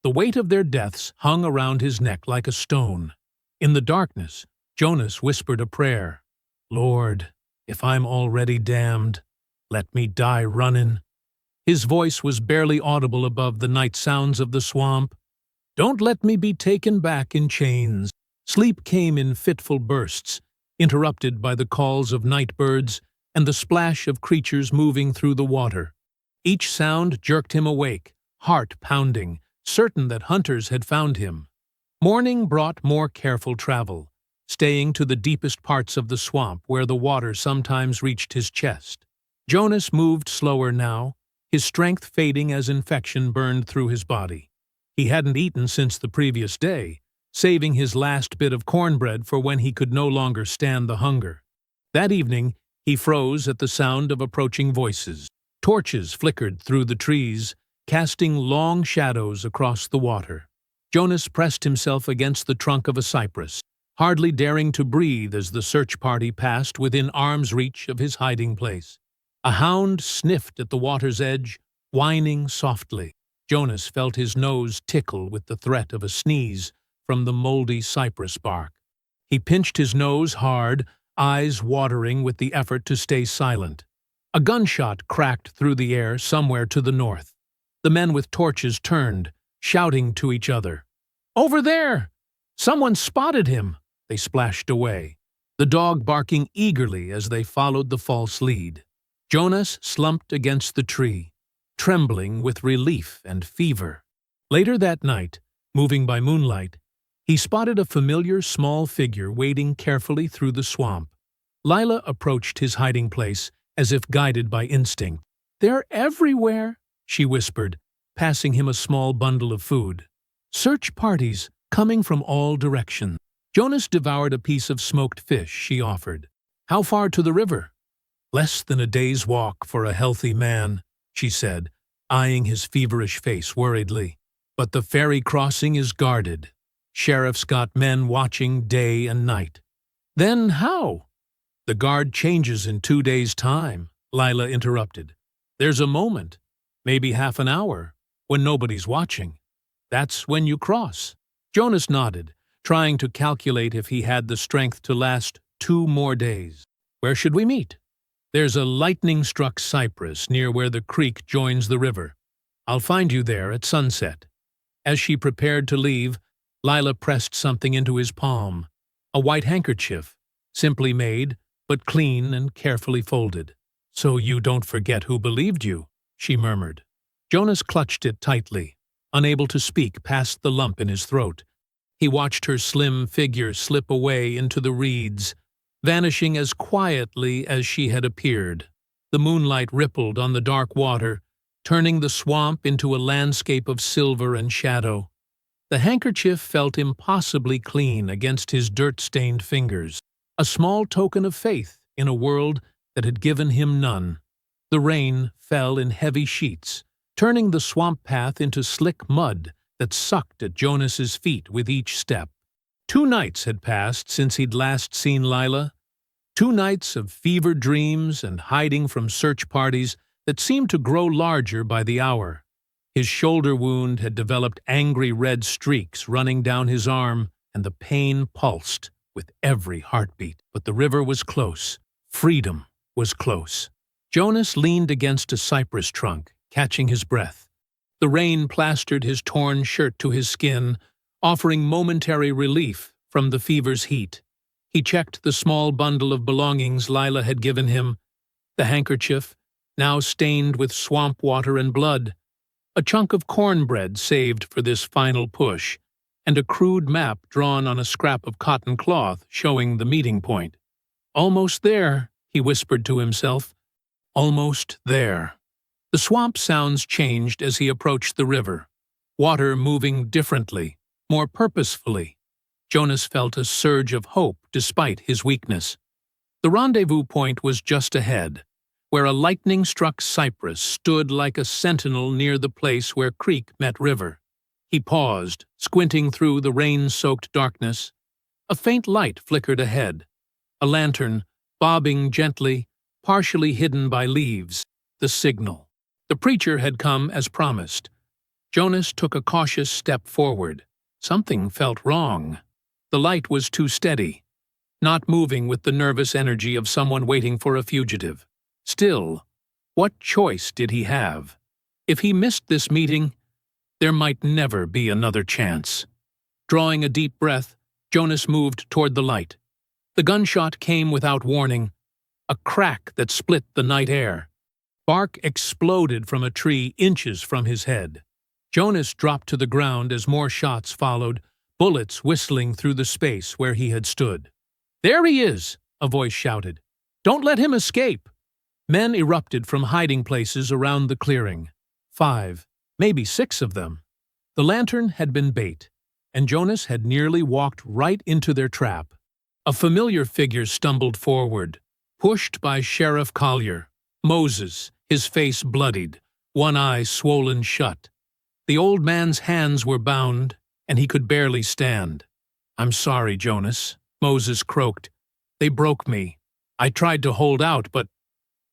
the weight of their deaths hung around his neck like a stone. In the darkness, Jonas whispered a prayer. "Lord, if I'm already damned, let me die runnin'." His voice was barely audible above the night sounds of the swamp. "Don't let me be taken back in chains." Sleep came in fitful bursts, interrupted by the calls of night birds and the splash of creatures moving through the water. Each sound jerked him awake, heart pounding, certain that hunters had found him. Morning brought more careful travel, staying to the deepest parts of the swamp where the water sometimes reached his chest. Jonas moved slower now, his strength fading as infection burned through his body. He hadn't eaten since the previous day, saving his last bit of cornbread for when he could no longer stand the hunger. That evening, he froze at the sound of approaching voices. Torches flickered through the trees, casting long shadows across the water. Jonas pressed himself against the trunk of a cypress, hardly daring to breathe as the search party passed within arm's reach of his hiding place. A hound sniffed at the water's edge, whining softly. Jonas felt his nose tickle with the threat of a sneeze from the moldy cypress bark. He pinched his nose hard, eyes watering with the effort to stay silent. A gunshot cracked through the air somewhere to the north. The men with torches turned, shouting to each other. "Over there! Someone spotted him!" They splashed away, the dog barking eagerly as they followed the false lead. Jonas slumped against the tree, trembling with relief and fever. Later that night, moving by moonlight, he spotted a familiar small figure wading carefully through the swamp. Lila approached his hiding place as if guided by instinct. "They're everywhere," she whispered, passing him a small bundle of food. "Search parties coming from all directions." Jonas devoured a piece of smoked fish she offered. "How far to the river?" "Less than a day's walk for a healthy man," she said, eyeing his feverish face worriedly. "But the ferry crossing is guarded. Sheriff's got men watching day and night." "Then how?" "The guard changes in 2 days' time," Lila interrupted. "There's a moment, maybe half an hour, when nobody's watching. That's when you cross." Jonas nodded, trying to calculate if he had the strength to last 2 more days. "Where should we meet?" "There's a lightning-struck cypress near where the creek joins the river. I'll find you there at sunset." As she prepared to leave, Lila pressed something into his palm, a white handkerchief, simply made, but clean and carefully folded. "So you don't forget who believed you," she murmured. Jonas clutched it tightly, unable to speak past the lump in his throat. He watched her slim figure slip away into the reeds, vanishing as quietly as she had appeared. The moonlight rippled on the dark water, turning the swamp into a landscape of silver and shadow. The handkerchief felt impossibly clean against his dirt-stained fingers, a small token of faith in a world that had given him none. The rain fell in heavy sheets, turning the swamp path into slick mud that sucked at Jonas's feet with each step. 2 nights had passed since he'd last seen Lila, 2 nights of fevered dreams and hiding from search parties that seemed to grow larger by the hour. His shoulder wound had developed angry red streaks running down his arm, and the pain pulsed with every heartbeat. But the river was close. Freedom was close. Jonas leaned against a cypress trunk, catching his breath. The rain plastered his torn shirt to his skin, offering momentary relief from the fever's heat. He checked the small bundle of belongings Lila had given him, the handkerchief, now stained with swamp water and blood, a chunk of cornbread saved for this final push, and a crude map drawn on a scrap of cotton cloth showing the meeting point. "Almost there," he whispered to himself. "Almost there." The swamp sounds changed as he approached the river, water moving differently, more purposefully. Jonas felt a surge of hope despite his weakness. The rendezvous point was just ahead, where a lightning-struck cypress stood like a sentinel near the place where creek met river. He paused, squinting through the rain-soaked darkness. A faint light flickered ahead, a lantern, bobbing gently, partially hidden by leaves, the signal. The preacher had come as promised. Jonas took a cautious step forward. Something felt wrong. The light was too steady, not moving with the nervous energy of someone waiting for a fugitive. Still, what choice did he have? If he missed this meeting, there might never be another chance. Drawing a deep breath, Jonas moved toward the light. The gunshot came without warning, a crack that split the night air. Bark exploded from a tree inches from his head. Jonas dropped to the ground as more shots followed, bullets whistling through the space where he had stood. "There he is!" a voice shouted. "Don't let him escape!" Men erupted from hiding places around the clearing. 5, maybe 6 of them. The lantern had been bait, and Jonas had nearly walked right into their trap. A familiar figure stumbled forward, pushed by Sheriff Collier. Moses, his face bloodied, one eye swollen shut. The old man's hands were bound, and he could barely stand. "I'm sorry, Jonas," Moses croaked. "They broke me. I tried to hold out, but—"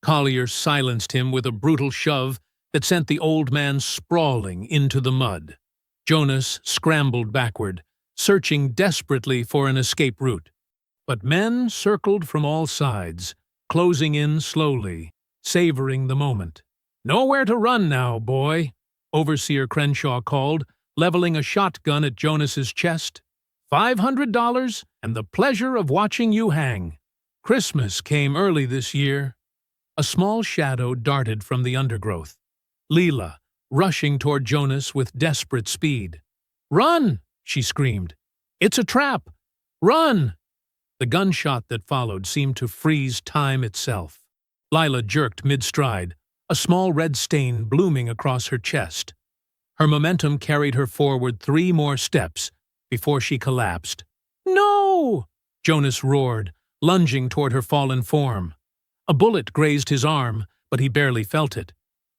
Collier silenced him with a brutal shove that sent the old man sprawling into the mud. Jonas scrambled backward, searching desperately for an escape route. But men circled from all sides, closing in slowly, savoring the moment. "Nowhere to run now, boy," Overseer Crenshaw called, leveling a shotgun at Jonas's chest. $500 and the pleasure of watching you hang. Christmas came early this year. A small shadow darted from the undergrowth. Leela, rushing toward Jonas with desperate speed. "Run!" she screamed. "It's a trap! Run!" The gunshot that followed seemed to freeze time itself. Lila jerked mid-stride, a small red stain blooming across her chest. Her momentum carried her forward 3 more steps before she collapsed. "No!" Jonas roared, lunging toward her fallen form. A bullet grazed his arm, but he barely felt it.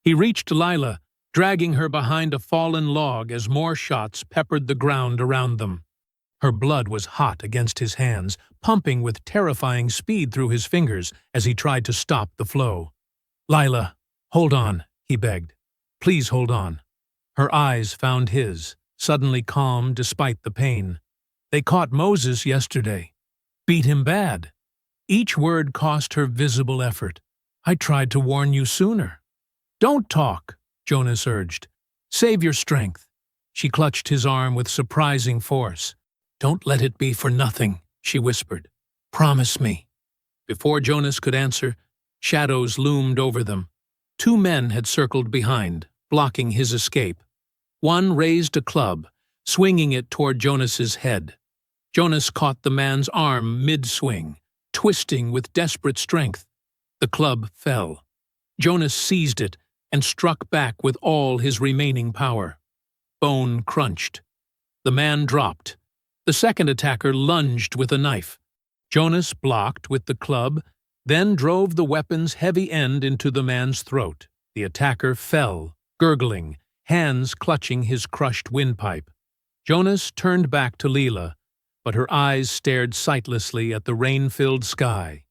He reached Lila, dragging her behind a fallen log as more shots peppered the ground around them. Her blood was hot against his hands, pumping with terrifying speed through his fingers as he tried to stop the flow. "Lila, hold on," he begged. "Please hold on." Her eyes found his, suddenly calm despite the pain. "They caught Moses yesterday. Beat him bad." Each word cost her visible effort. "I tried to warn you sooner." "Don't talk," Jonas urged. "Save your strength." She clutched his arm with surprising force. "Don't let it be for nothing," she whispered. "Promise me." Before Jonas could answer, shadows loomed over them. 2 men had circled behind, blocking his escape. One raised a club, swinging it toward Jonas's head. Jonas caught the man's arm mid-swing, twisting with desperate strength. The club fell. Jonas seized it and struck back with all his remaining power. Bone crunched. The man dropped. The second attacker lunged with a knife. Jonas blocked with the club, then drove the weapon's heavy end into the man's throat. The attacker fell, gurgling, hands clutching his crushed windpipe. Jonas turned back to Leela, but her eyes stared sightlessly at the rain-filled sky.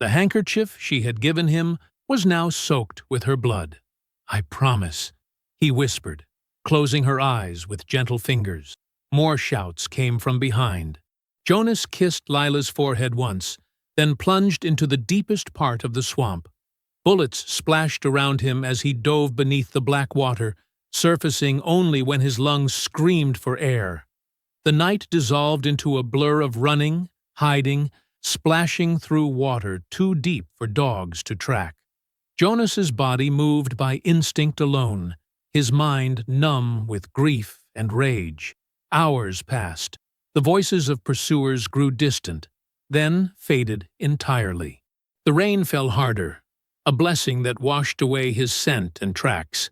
The handkerchief she had given him was now soaked with her blood. "I promise," he whispered, closing her eyes with gentle fingers. More shouts came from behind. Jonas kissed Lila's forehead once, then plunged into the deepest part of the swamp. Bullets splashed around him as he dove beneath the black water, surfacing only when his lungs screamed for air. The night dissolved into a blur of running, hiding, splashing through water too deep for dogs to track. Jonas's body moved by instinct alone, his mind numb with grief and rage. Hours passed. The voices of pursuers grew distant, then faded entirely. The rain fell harder, a blessing that washed away his scent and tracks.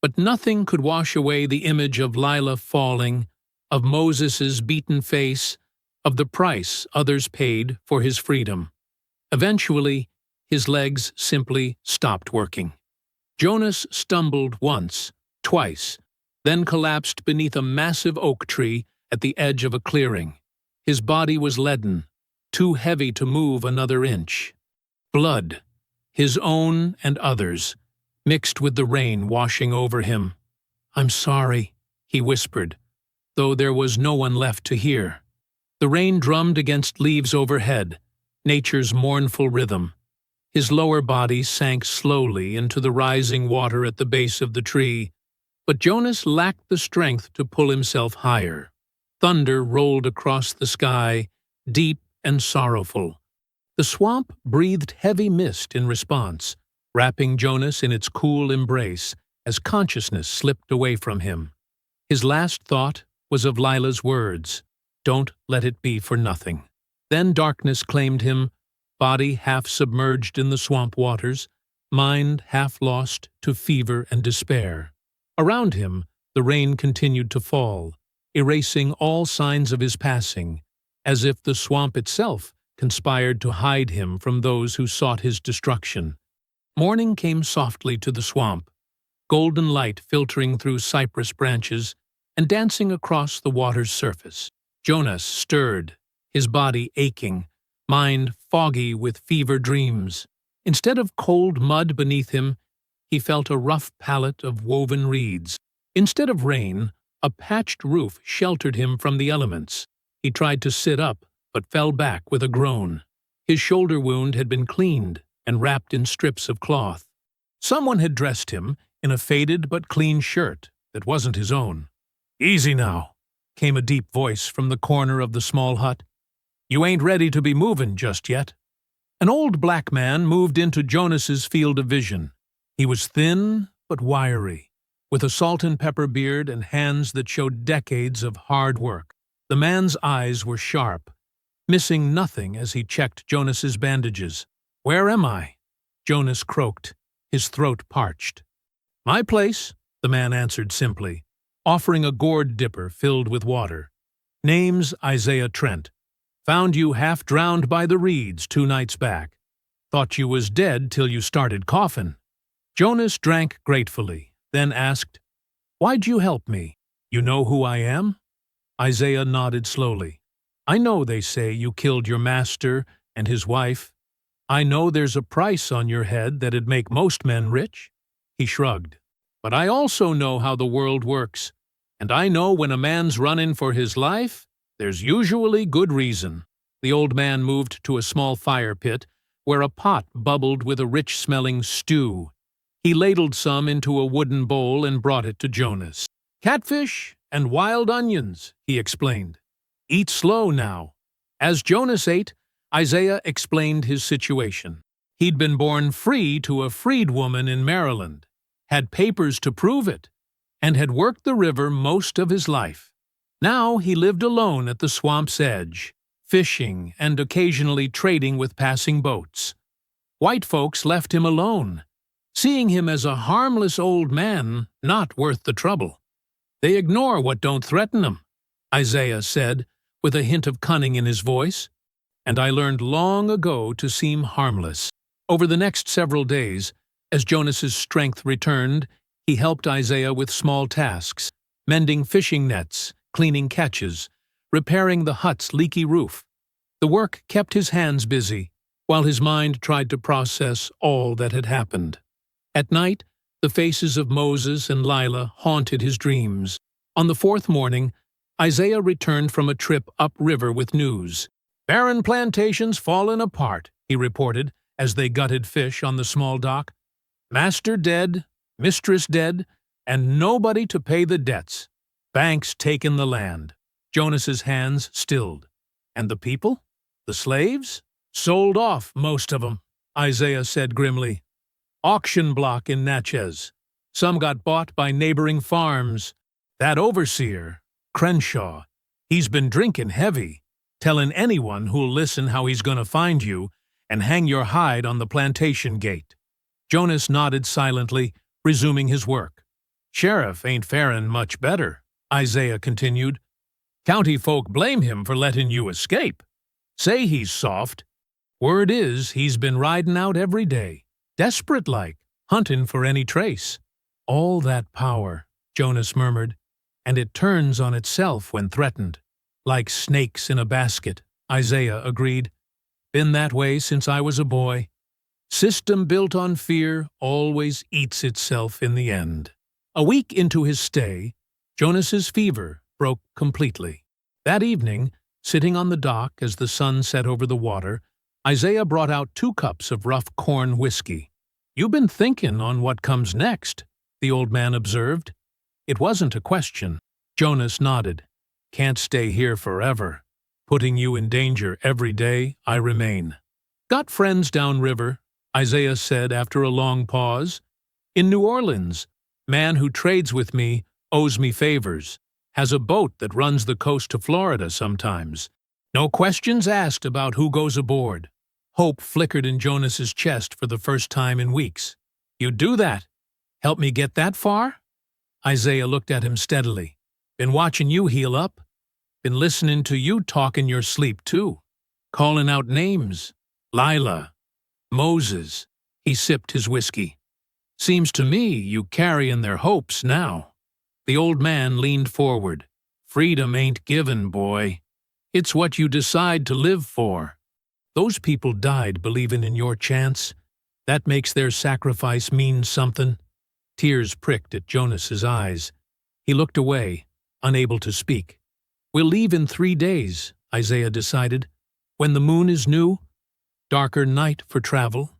But nothing could wash away the image of Lila falling, of Moses's beaten face, of the price others paid for his freedom. Eventually, his legs simply stopped working. Jonas stumbled once, twice, then collapsed beneath a massive oak tree at the edge of a clearing. His body was leaden, too heavy to move another inch. Blood, his own and others, mixed with the rain washing over him. "I'm sorry," he whispered, though there was no one left to hear. The rain drummed against leaves overhead, nature's mournful rhythm. His lower body sank slowly into the rising water at the base of the tree, but Jonas lacked the strength to pull himself higher. Thunder rolled across the sky, deep and sorrowful. The swamp breathed heavy mist in response, wrapping Jonas in its cool embrace as consciousness slipped away from him. His last thought was of Lila's words, "Don't let it be for nothing." Then darkness claimed him, body half submerged in the swamp waters, mind half lost to fever and despair. Around him, the rain continued to fall, erasing all signs of his passing, as if the swamp itself conspired to hide him from those who sought his destruction. Morning came softly to the swamp, golden light filtering through cypress branches and dancing across the water's surface. Jonas stirred, his body aching, mind foggy with fever dreams. Instead of cold mud beneath him, he felt a rough pallet of woven reeds. Instead of rain, a patched roof sheltered him from the elements. He tried to sit up, but fell back with a groan. His shoulder wound had been cleaned and wrapped in strips of cloth. Someone had dressed him in a faded but clean shirt that wasn't his own. "Easy now," came a deep voice from the corner of the small hut. "You ain't ready to be movin' just yet." An old black man moved into Jonas's field of vision. He was thin but wiry, with a salt and pepper beard and hands that showed decades of hard work. The man's eyes were sharp, missing nothing as he checked Jonas's bandages. "Where am I?" Jonas croaked, his throat parched. "My place," the man answered simply, offering a gourd dipper filled with water. "Name's Isaiah Trent. Found you half drowned by the reeds 2 nights back. Thought you was dead till you started coughin'." Jonas drank gratefully, then asked, "Why'd you help me? You know who I am?" Isaiah nodded slowly. "I know they say you killed your master and his wife. I know there's a price on your head that'd make most men rich." He shrugged. "But I also know how the world works, and I know when a man's running for his life, there's usually good reason." The old man moved to a small fire pit where a pot bubbled with a rich-smelling stew. He ladled some into a wooden bowl and brought it to Jonas. "Catfish and wild onions," he explained. "Eat slow now." As Jonas ate, Isaiah explained his situation. He'd been born free to a freedwoman in Maryland, had papers to prove it, and had worked the river most of his life. Now he lived alone at the swamp's edge, fishing and occasionally trading with passing boats. White folks left him alone, seeing him as a harmless old man not worth the trouble. "They ignore what don't threaten them," Isaiah said, with a hint of cunning in his voice. "And I learned long ago to seem harmless." Over the next several days, as Jonas's strength returned, He helped Isaiah with small tasks, mending fishing nets, cleaning catches, repairing the hut's leaky roof. The work kept his hands busy, while his mind tried to process all that had happened. At night, the faces of Moses and Lila haunted his dreams. On the fourth morning, Isaiah returned from a trip upriver with news. "Barren plantation's fallen apart," he reported, as they gutted fish on the small dock. "Master dead, mistress dead, and nobody to pay the debts. Banks taken the land." Jonas's hands stilled. "And the people? The slaves?" "Sold off, most of 'em," Isaiah said grimly. "Auction block in Natchez. Some got bought by neighboring farms. That overseer, Crenshaw, he's been drinking heavy, telling anyone who'll listen how he's gonna find you and hang your hide on the plantation gate." Jonas nodded silently, resuming his work. "Sheriff ain't faring much better," Isaiah continued. "County folk blame him for letting you escape. Say he's soft. Word is he's been riding out every day, desperate-like, hunting for any trace." "All that power," Jonas murmured, "and it turns on itself when threatened." "Like snakes in a basket," Isaiah agreed. "Been that way since I was a boy. System built on fear always eats itself in the end." A week into his stay, Jonas's fever broke completely. That evening, sitting on the dock as the sun set over the water, Isaiah brought out 2 cups of rough corn whiskey. "You been thinking on what comes next," the old man observed. It wasn't a question. Jonas nodded. "Can't stay here forever. Putting you in danger every day I remain." "Got friends downriver," Isaiah said after a long pause. "In New Orleans, man who trades with me owes me favors. Has a boat that runs the coast to Florida sometimes. No questions asked about who goes aboard." Hope flickered in Jonas's chest for the first time in weeks. "You'd do that? Help me get that far?" Isaiah looked at him steadily. "Been watching you heal up. Been listening to you talk in your sleep, too. Calling out names. Lila. Moses." He sipped his whiskey. "Seems to me you carrying their hopes now." The old man leaned forward. "Freedom ain't given, boy. It's what you decide to live for. Those people died believing in your chance. That makes their sacrifice mean something." Tears pricked at Jonas's eyes. He looked away, unable to speak. "We'll leave in 3 days," Isaiah decided. "When the moon is new, darker night for travel."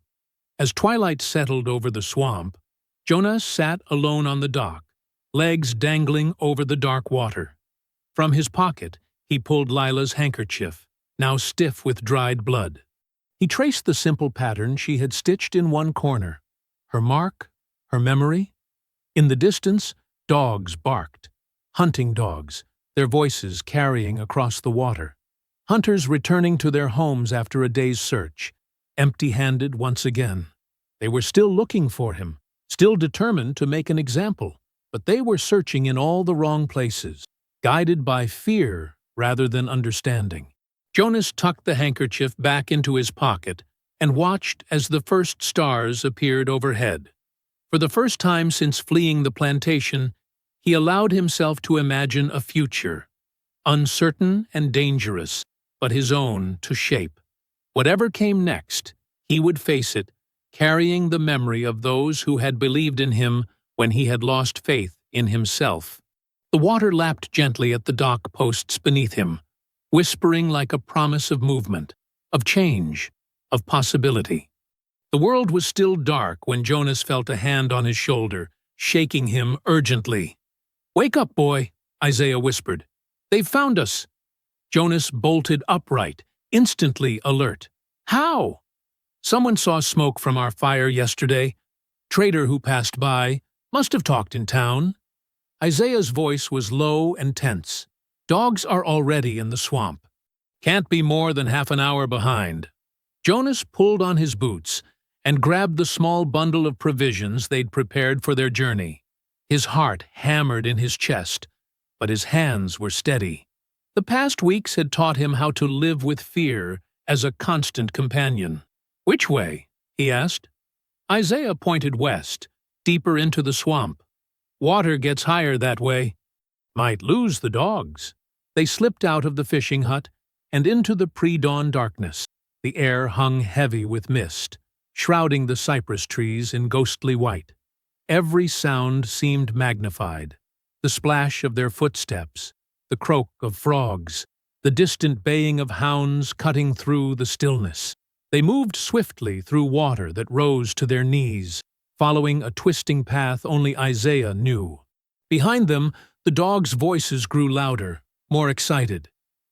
As twilight settled over the swamp, Jonas sat alone on the dock, legs dangling over the dark water. From his pocket, he pulled Lila's handkerchief, now stiff with dried blood. He traced the simple pattern she had stitched in one corner. Her mark, her memory. In the distance, dogs barked. Hunting dogs, their voices carrying across the water. Hunters returning to their homes after a day's search, empty-handed once again. They were still looking for him, still determined to make an example, but they were searching in all the wrong places, guided by fear rather than understanding. Jonas tucked the handkerchief back into his pocket and watched as the first stars appeared overhead. For the first time since fleeing the plantation, he allowed himself to imagine a future, uncertain and dangerous, but his own to shape. Whatever came next, he would face it, carrying the memory of those who had believed in him when he had lost faith in himself. The water lapped gently at the dock posts beneath him, whispering like a promise of movement, of change, of possibility. The world was still dark when Jonas felt a hand on his shoulder, shaking him urgently. "Wake up, boy," Isaiah whispered. "They've found us." Jonas bolted upright, instantly alert. "How?" "Someone saw smoke from our fire yesterday. Trader who passed by must have talked in town." Isaiah's voice was low and tense. "Dogs are already in the swamp. Can't be more than half an hour behind." Jonas pulled on his boots and grabbed the small bundle of provisions they'd prepared for their journey. His heart hammered in his chest, but his hands were steady. The past weeks had taught him how to live with fear as a constant companion. "Which way?" he asked. Isaiah pointed west, deeper into the swamp. Water gets higher that way. Might lose the dogs. They slipped out of the fishing hut and into the pre-dawn darkness. The air hung heavy with mist, shrouding the cypress trees in ghostly white. Every sound seemed magnified. The splash of their footsteps, the croak of frogs, the distant baying of hounds cutting through the stillness. They moved swiftly through water that rose to their knees, following a twisting path only Isaiah knew. Behind them, the dogs' voices grew louder, more excited.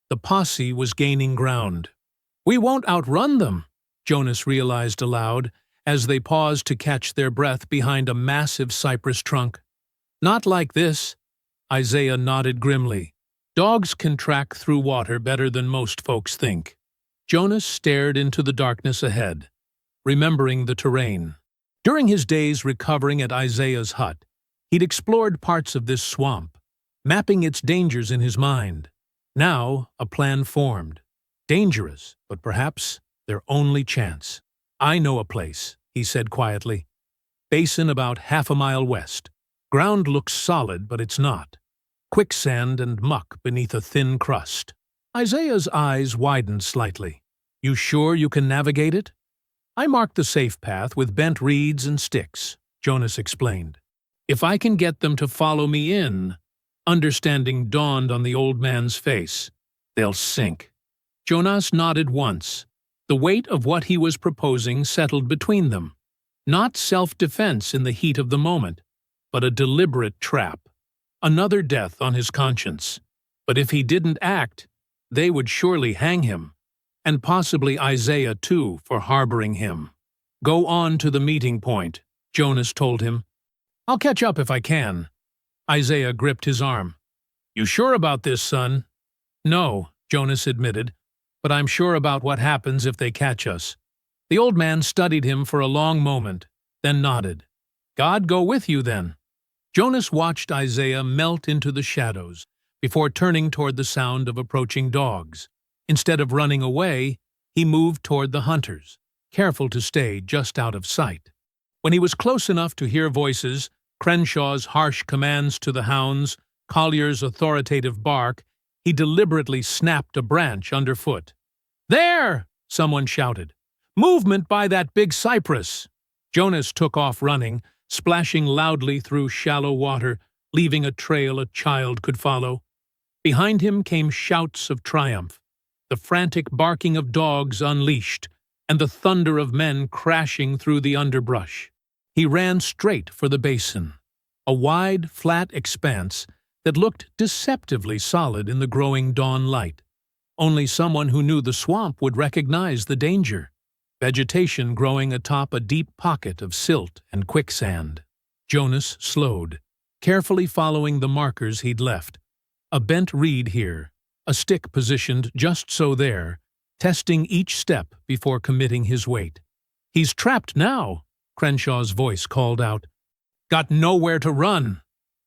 The posse was gaining ground. "We won't outrun them," Jonas realized aloud, as they paused to catch their breath behind a massive cypress trunk. "Not like this," Isaiah nodded grimly. "Dogs can track through water better than most folks think." Jonas stared into the darkness ahead, remembering the terrain. During his days recovering at Isaiah's hut, he'd explored parts of this swamp, mapping its dangers in his mind. Now, a plan formed. Dangerous, but perhaps their only chance. "I know a place," he said quietly. "Basin about half a mile west. Ground looks solid, but it's not. Quicksand and muck beneath a thin crust." Isaiah's eyes widened slightly. "You sure you can navigate it?" "I marked the safe path with bent reeds and sticks," Jonas explained. "If I can get them to follow me in," understanding dawned on the old man's face, "they'll sink." Jonas nodded once. The weight of what he was proposing settled between them. Not self-defense in the heat of the moment, but a deliberate trap. Another death on his conscience. But if he didn't act, they would surely hang him. And possibly Isaiah, too, for harboring him. "Go on to the meeting point," Jonas told him. "I'll catch up if I can." Isaiah gripped his arm. "You sure about this, son?" "No," Jonas admitted, "but I'm sure about what happens if they catch us." The old man studied him for a long moment, then nodded. "God go with you, then." Jonas watched Isaiah melt into the shadows before turning toward the sound of approaching dogs. Instead of running away, he moved toward the hunters, careful to stay just out of sight. When he was close enough to hear voices, Crenshaw's harsh commands to the hounds, Collier's authoritative bark, he deliberately snapped a branch underfoot. "There!" someone shouted. "Movement by that big cypress!" Jonas took off running, splashing loudly through shallow water, leaving a trail a child could follow. Behind him came shouts of triumph, the frantic barking of dogs unleashed, and the thunder of men crashing through the underbrush. He ran straight for the basin, a wide, flat expanse that looked deceptively solid in the growing dawn light. Only someone who knew the swamp would recognize the danger. Vegetation growing atop a deep pocket of silt and quicksand. Jonas slowed, carefully following the markers he'd left. A bent reed here, a stick positioned just so there, testing each step before committing his weight. "He's trapped now," Crenshaw's voice called out. "Got nowhere to run."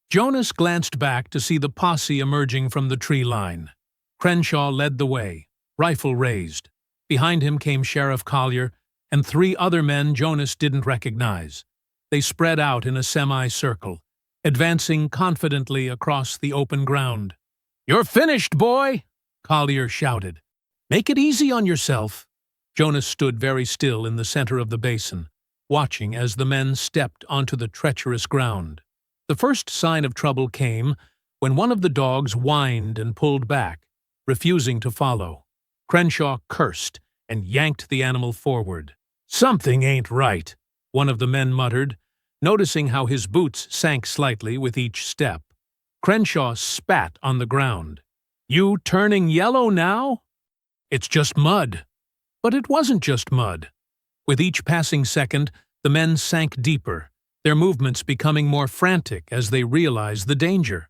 Jonas glanced back to see the posse emerging from the tree line. Crenshaw led the way, rifle raised. Behind him came Sheriff Collier and 3 other men Jonas didn't recognize. They spread out in a semicircle, advancing confidently across the open ground. "You're finished, boy!" Collier shouted. "Make it easy on yourself." Jonas stood very still in the center of the basin, watching as the men stepped onto the treacherous ground. The first sign of trouble came when one of the dogs whined and pulled back, refusing to follow. Crenshaw cursed and yanked the animal forward. "Something ain't right," one of the men muttered, noticing how his boots sank slightly with each step. Crenshaw spat on the ground. "You turning yellow now?" "It's just mud." But it wasn't just mud. With each passing second, the men sank deeper, their movements becoming more frantic as they realized the danger.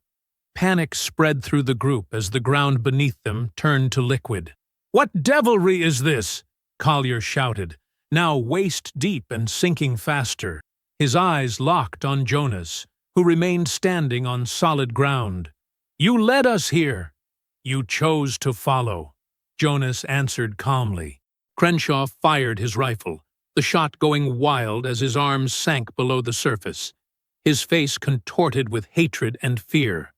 Panic spread through the group as the ground beneath them turned to liquid. "What devilry is this?" Collier shouted, now waist-deep and sinking faster. His eyes locked on Jonas, who remained standing on solid ground. "You led us here." "You chose to follow," Jonas answered calmly. Crenshaw fired his rifle, the shot going wild as his arms sank below the surface. his face contorted with hatred and fear.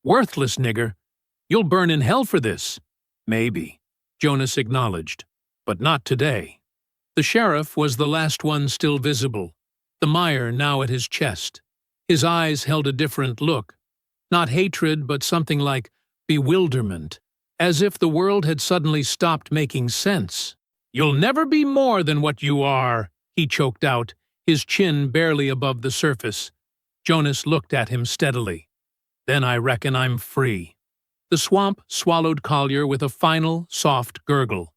"Worthless nigger! You'll burn in hell for this." "Maybe," Jonas acknowledged, "but not today." The sheriff was the last one still visible, the mire now at his chest. His eyes held a different look, not hatred but something like bewilderment, as if the world had suddenly stopped making sense. "You'll never be more than what you are," he choked out, his chin barely above the surface. Jonas looked at him steadily. "Then I reckon I'm free." The swamp swallowed Collier with a final, soft gurgle.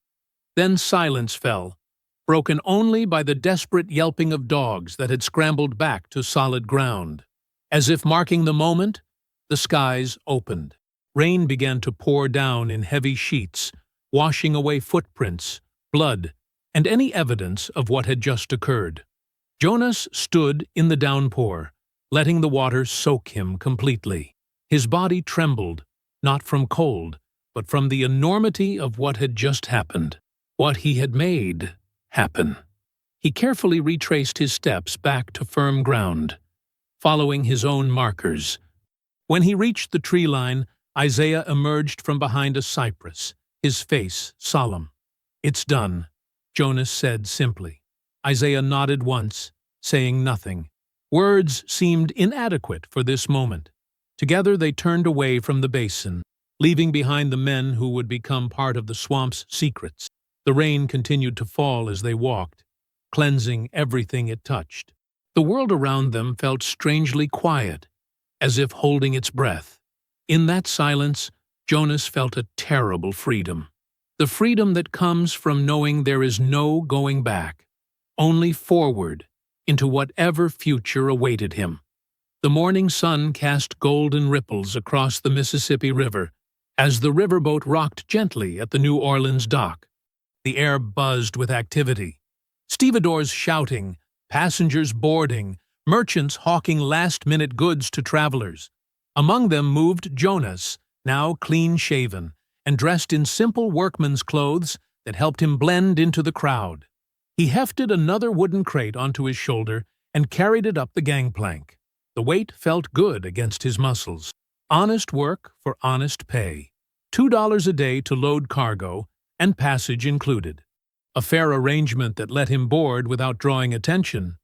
Then silence fell, broken only by the desperate yelping of dogs that had scrambled back to solid ground. As if marking the moment, the skies opened. Rain began to pour down in heavy sheets, washing away footprints, blood, and any evidence of what had just occurred. Jonas stood in the downpour, letting the water soak him completely. His body trembled, not from cold, but from the enormity of what had just happened, what he had made happen. He carefully retraced his steps back to firm ground, following his own markers. When he reached the tree line, Isaiah emerged from behind a cypress, his face solemn. "It's done," Jonas said simply. Isaiah nodded once, saying nothing. Words seemed inadequate for this moment. Together they turned away from the basin, leaving behind the men who would become part of the swamp's secrets. The rain continued to fall as they walked, cleansing everything it touched. The world around them felt strangely quiet, as if holding its breath. In that silence, Jonas felt a terrible freedom. The freedom that comes from knowing there is no going back, only forward into whatever future awaited him. The morning sun cast golden ripples across the Mississippi River as the riverboat rocked gently at the New Orleans dock. The air buzzed with activity. Stevedores shouting, passengers boarding, merchants hawking last-minute goods to travelers. Among them moved Jonas, now clean-shaven, and dressed in simple workman's clothes that helped him blend into the crowd. He hefted another wooden crate onto his shoulder and carried it up the gangplank. The weight felt good against his muscles. Honest work for honest pay. $2 a day to load cargo, and passage included. A fair arrangement that let him board without drawing attention.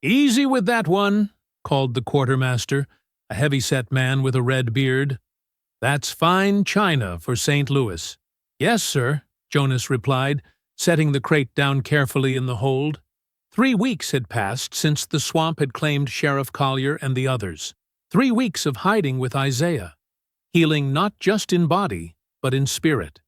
"Easy with that one," called the quartermaster, a heavy-set man with a red beard. "That's fine china for St. Louis." "Yes, sir," Jonas replied, setting the crate down carefully in the hold. 3 weeks had passed since the swamp had claimed Sheriff Collier and the others. 3 weeks of hiding with Isaiah, healing not just in body, but in spirit.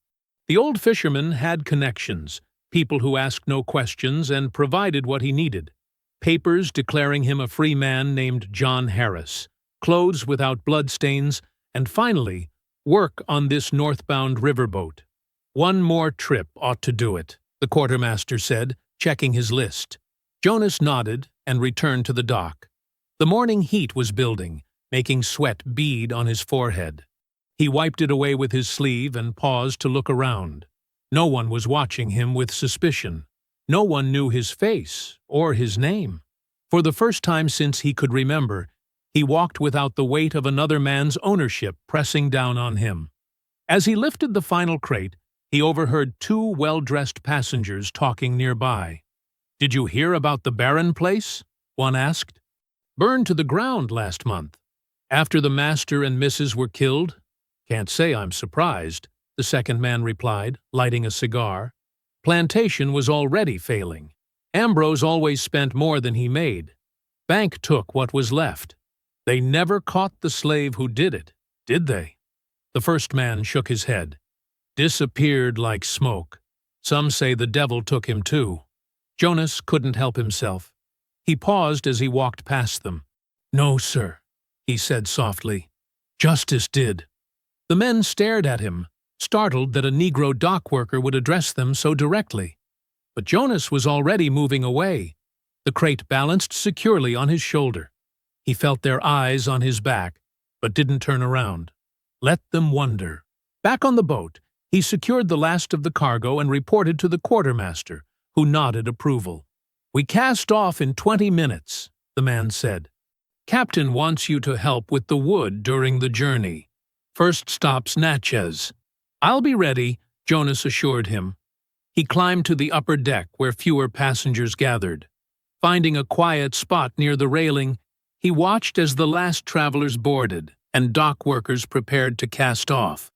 The old fisherman had connections, people who asked no questions and provided what he needed. Papers declaring him a free man named John Harris, clothes without bloodstains, and finally, work on this northbound riverboat. "One more trip ought to do it," the quartermaster said, checking his list. Jonas nodded and returned to the dock. The morning heat was building, making sweat bead on his forehead. He wiped it away with his sleeve and paused to look around. No one was watching him with suspicion. No one knew his face or his name. For the first time since he could remember, he walked without the weight of another man's ownership pressing down on him. As he lifted the final crate, he overheard 2 well-dressed passengers talking nearby. "Did you hear about the Barron place?" one asked. "Burned to the ground last month. After the master and missus were killed?" "Can't say I'm surprised," the second man replied, lighting a cigar. Plantation was already failing. Ambrose always spent more than he made. Bank took what was left. They never caught the slave who did it, did they? The first man shook his head. "Disappeared like smoke. Some say the devil took him too." Jonas couldn't help himself. He paused as he walked past them. "No, sir," he said softly. "Justice did." The men stared at him, startled that a Negro dock worker would address them so directly. But Jonas was already moving away, the crate balanced securely on his shoulder. He felt their eyes on his back, but didn't turn around. Let them wonder. Back on the boat, he secured the last of the cargo and reported to the quartermaster, who nodded approval. "We cast off in 20 minutes, the man said. Captain wants you to help with the wood during the journey. First stop's Natchez. I'll be ready, Jonas assured him. He climbed to the upper deck where fewer passengers gathered. Finding a quiet spot near the railing, he watched as the last travelers boarded and dock workers prepared to cast off.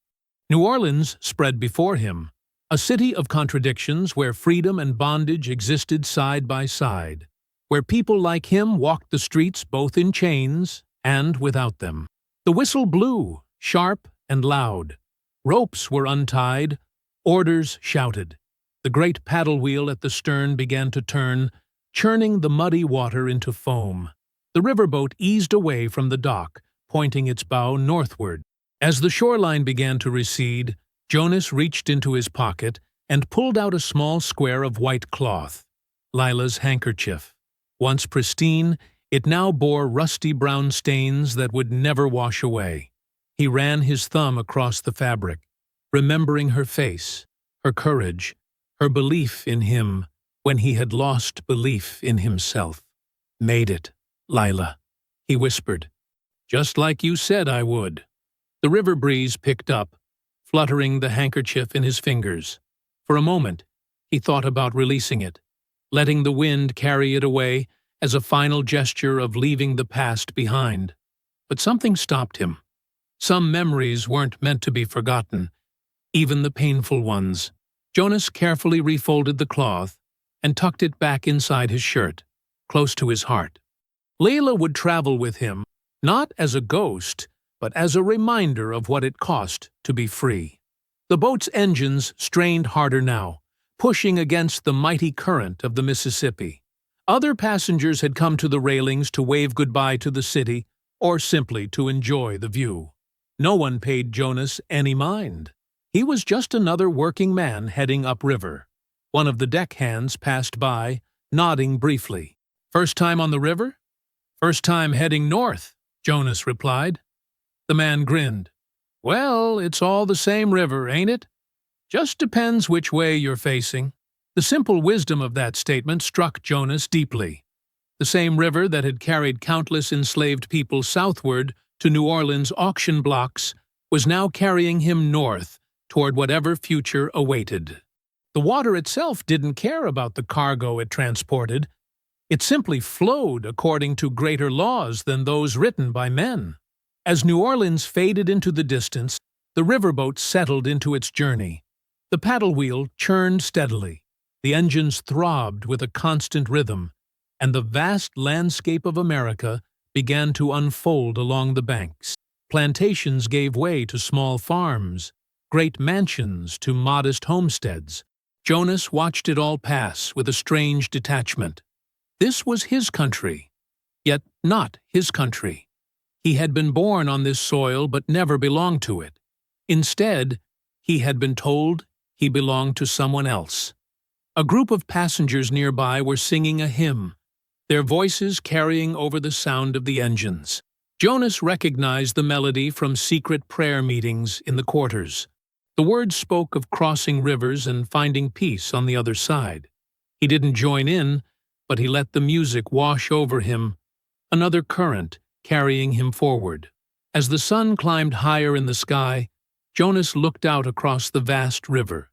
New Orleans spread before him, a city of contradictions where freedom and bondage existed side by side, where people like him walked the streets both in chains and without them. The whistle blew, sharp and loud. Ropes were untied, orders shouted. The great paddle wheel at the stern began to turn, churning the muddy water into foam. The riverboat eased away from the dock, pointing its bow northward. As the shoreline began to recede, Jonas reached into his pocket and pulled out a small square of white cloth, Lila's handkerchief. Once pristine, it now bore rusty brown stains that would never wash away. He ran his thumb across the fabric, remembering her face, her courage, her belief in him when he had lost belief in himself. "Made it, Lila," he whispered. "Just like you said I would." The river breeze picked up, fluttering the handkerchief in his fingers. For a moment, he thought about releasing it, letting the wind carry it away as a final gesture of leaving the past behind. But something stopped him. Some memories weren't meant to be forgotten, even the painful ones. Jonas carefully refolded the cloth and tucked it back inside his shirt, close to his heart. Layla would travel with him, not as a ghost, but as a reminder of what it cost to be free. The boat's engines strained harder now, pushing against the mighty current of the Mississippi. Other passengers had come to the railings to wave goodbye to the city or simply to enjoy the view. No one paid Jonas any mind. He was just another working man heading upriver. One of the deckhands passed by, nodding briefly. "First time on the river?" "First time heading north," Jonas replied. The man grinned. "Well, it's all the same river, ain't it? Just depends which way you're facing." The simple wisdom of that statement struck Jonas deeply. The same river that had carried countless enslaved people southward to New Orleans auction blocks was now carrying him north toward whatever future awaited. The water itself didn't care about the cargo it transported. It simply flowed according to greater laws than those written by men. As New Orleans faded into the distance, the riverboat settled into its journey. The paddle wheel churned steadily, the engines throbbed with a constant rhythm, and the vast landscape of America began to unfold along the banks. Plantations gave way to small farms, great mansions to modest homesteads. Jonas watched it all pass with a strange detachment. This was his country, yet not his country. He had been born on this soil but never belonged to it. Instead, he had been told he belonged to someone else. A group of passengers nearby were singing a hymn, their voices carrying over the sound of the engines. Jonas recognized the melody from secret prayer meetings in the quarters. The words spoke of crossing rivers and finding peace on the other side. He didn't join in, but he let the music wash over him, another current carrying him forward. As the sun climbed higher in the sky, Jonas looked out across the vast river,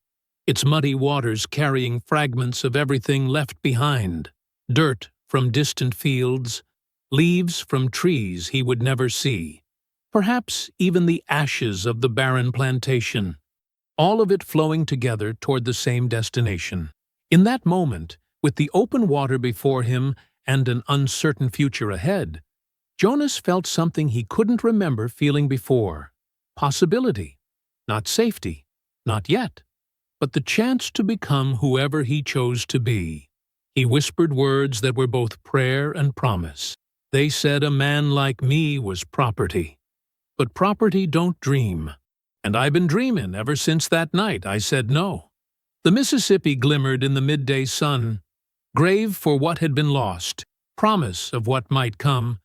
its muddy waters carrying fragments of everything left behind, dirt from distant fields, leaves from trees he would never see, perhaps even the ashes of the barren plantation, all of it flowing together toward the same destination. In that moment, with the open water before him and an uncertain future ahead, Jonas felt something he couldn't remember feeling before. Possibility. Not safety. Not yet. But the chance to become whoever he chose to be. He whispered words that were both prayer and promise. "They said a man like me was property. But property don't dream. And I've been dreaming ever since that night I said no." The Mississippi glimmered in the midday sun, grave for what had been lost, promise of what might come,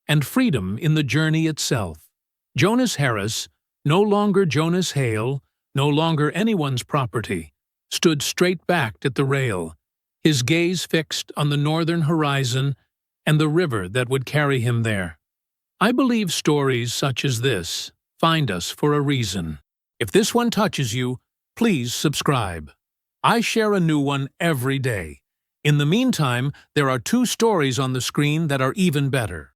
and freedom in the journey itself. Jonas Harris, no longer Jonas Hale, no longer anyone's property, stood straight backed at the rail, his gaze fixed on the northern horizon and the river that would carry him there. I believe stories such as this find us for a reason. If this one touches you, please subscribe. I share a new one every day. In the meantime, there are 2 stories on the screen that are even better.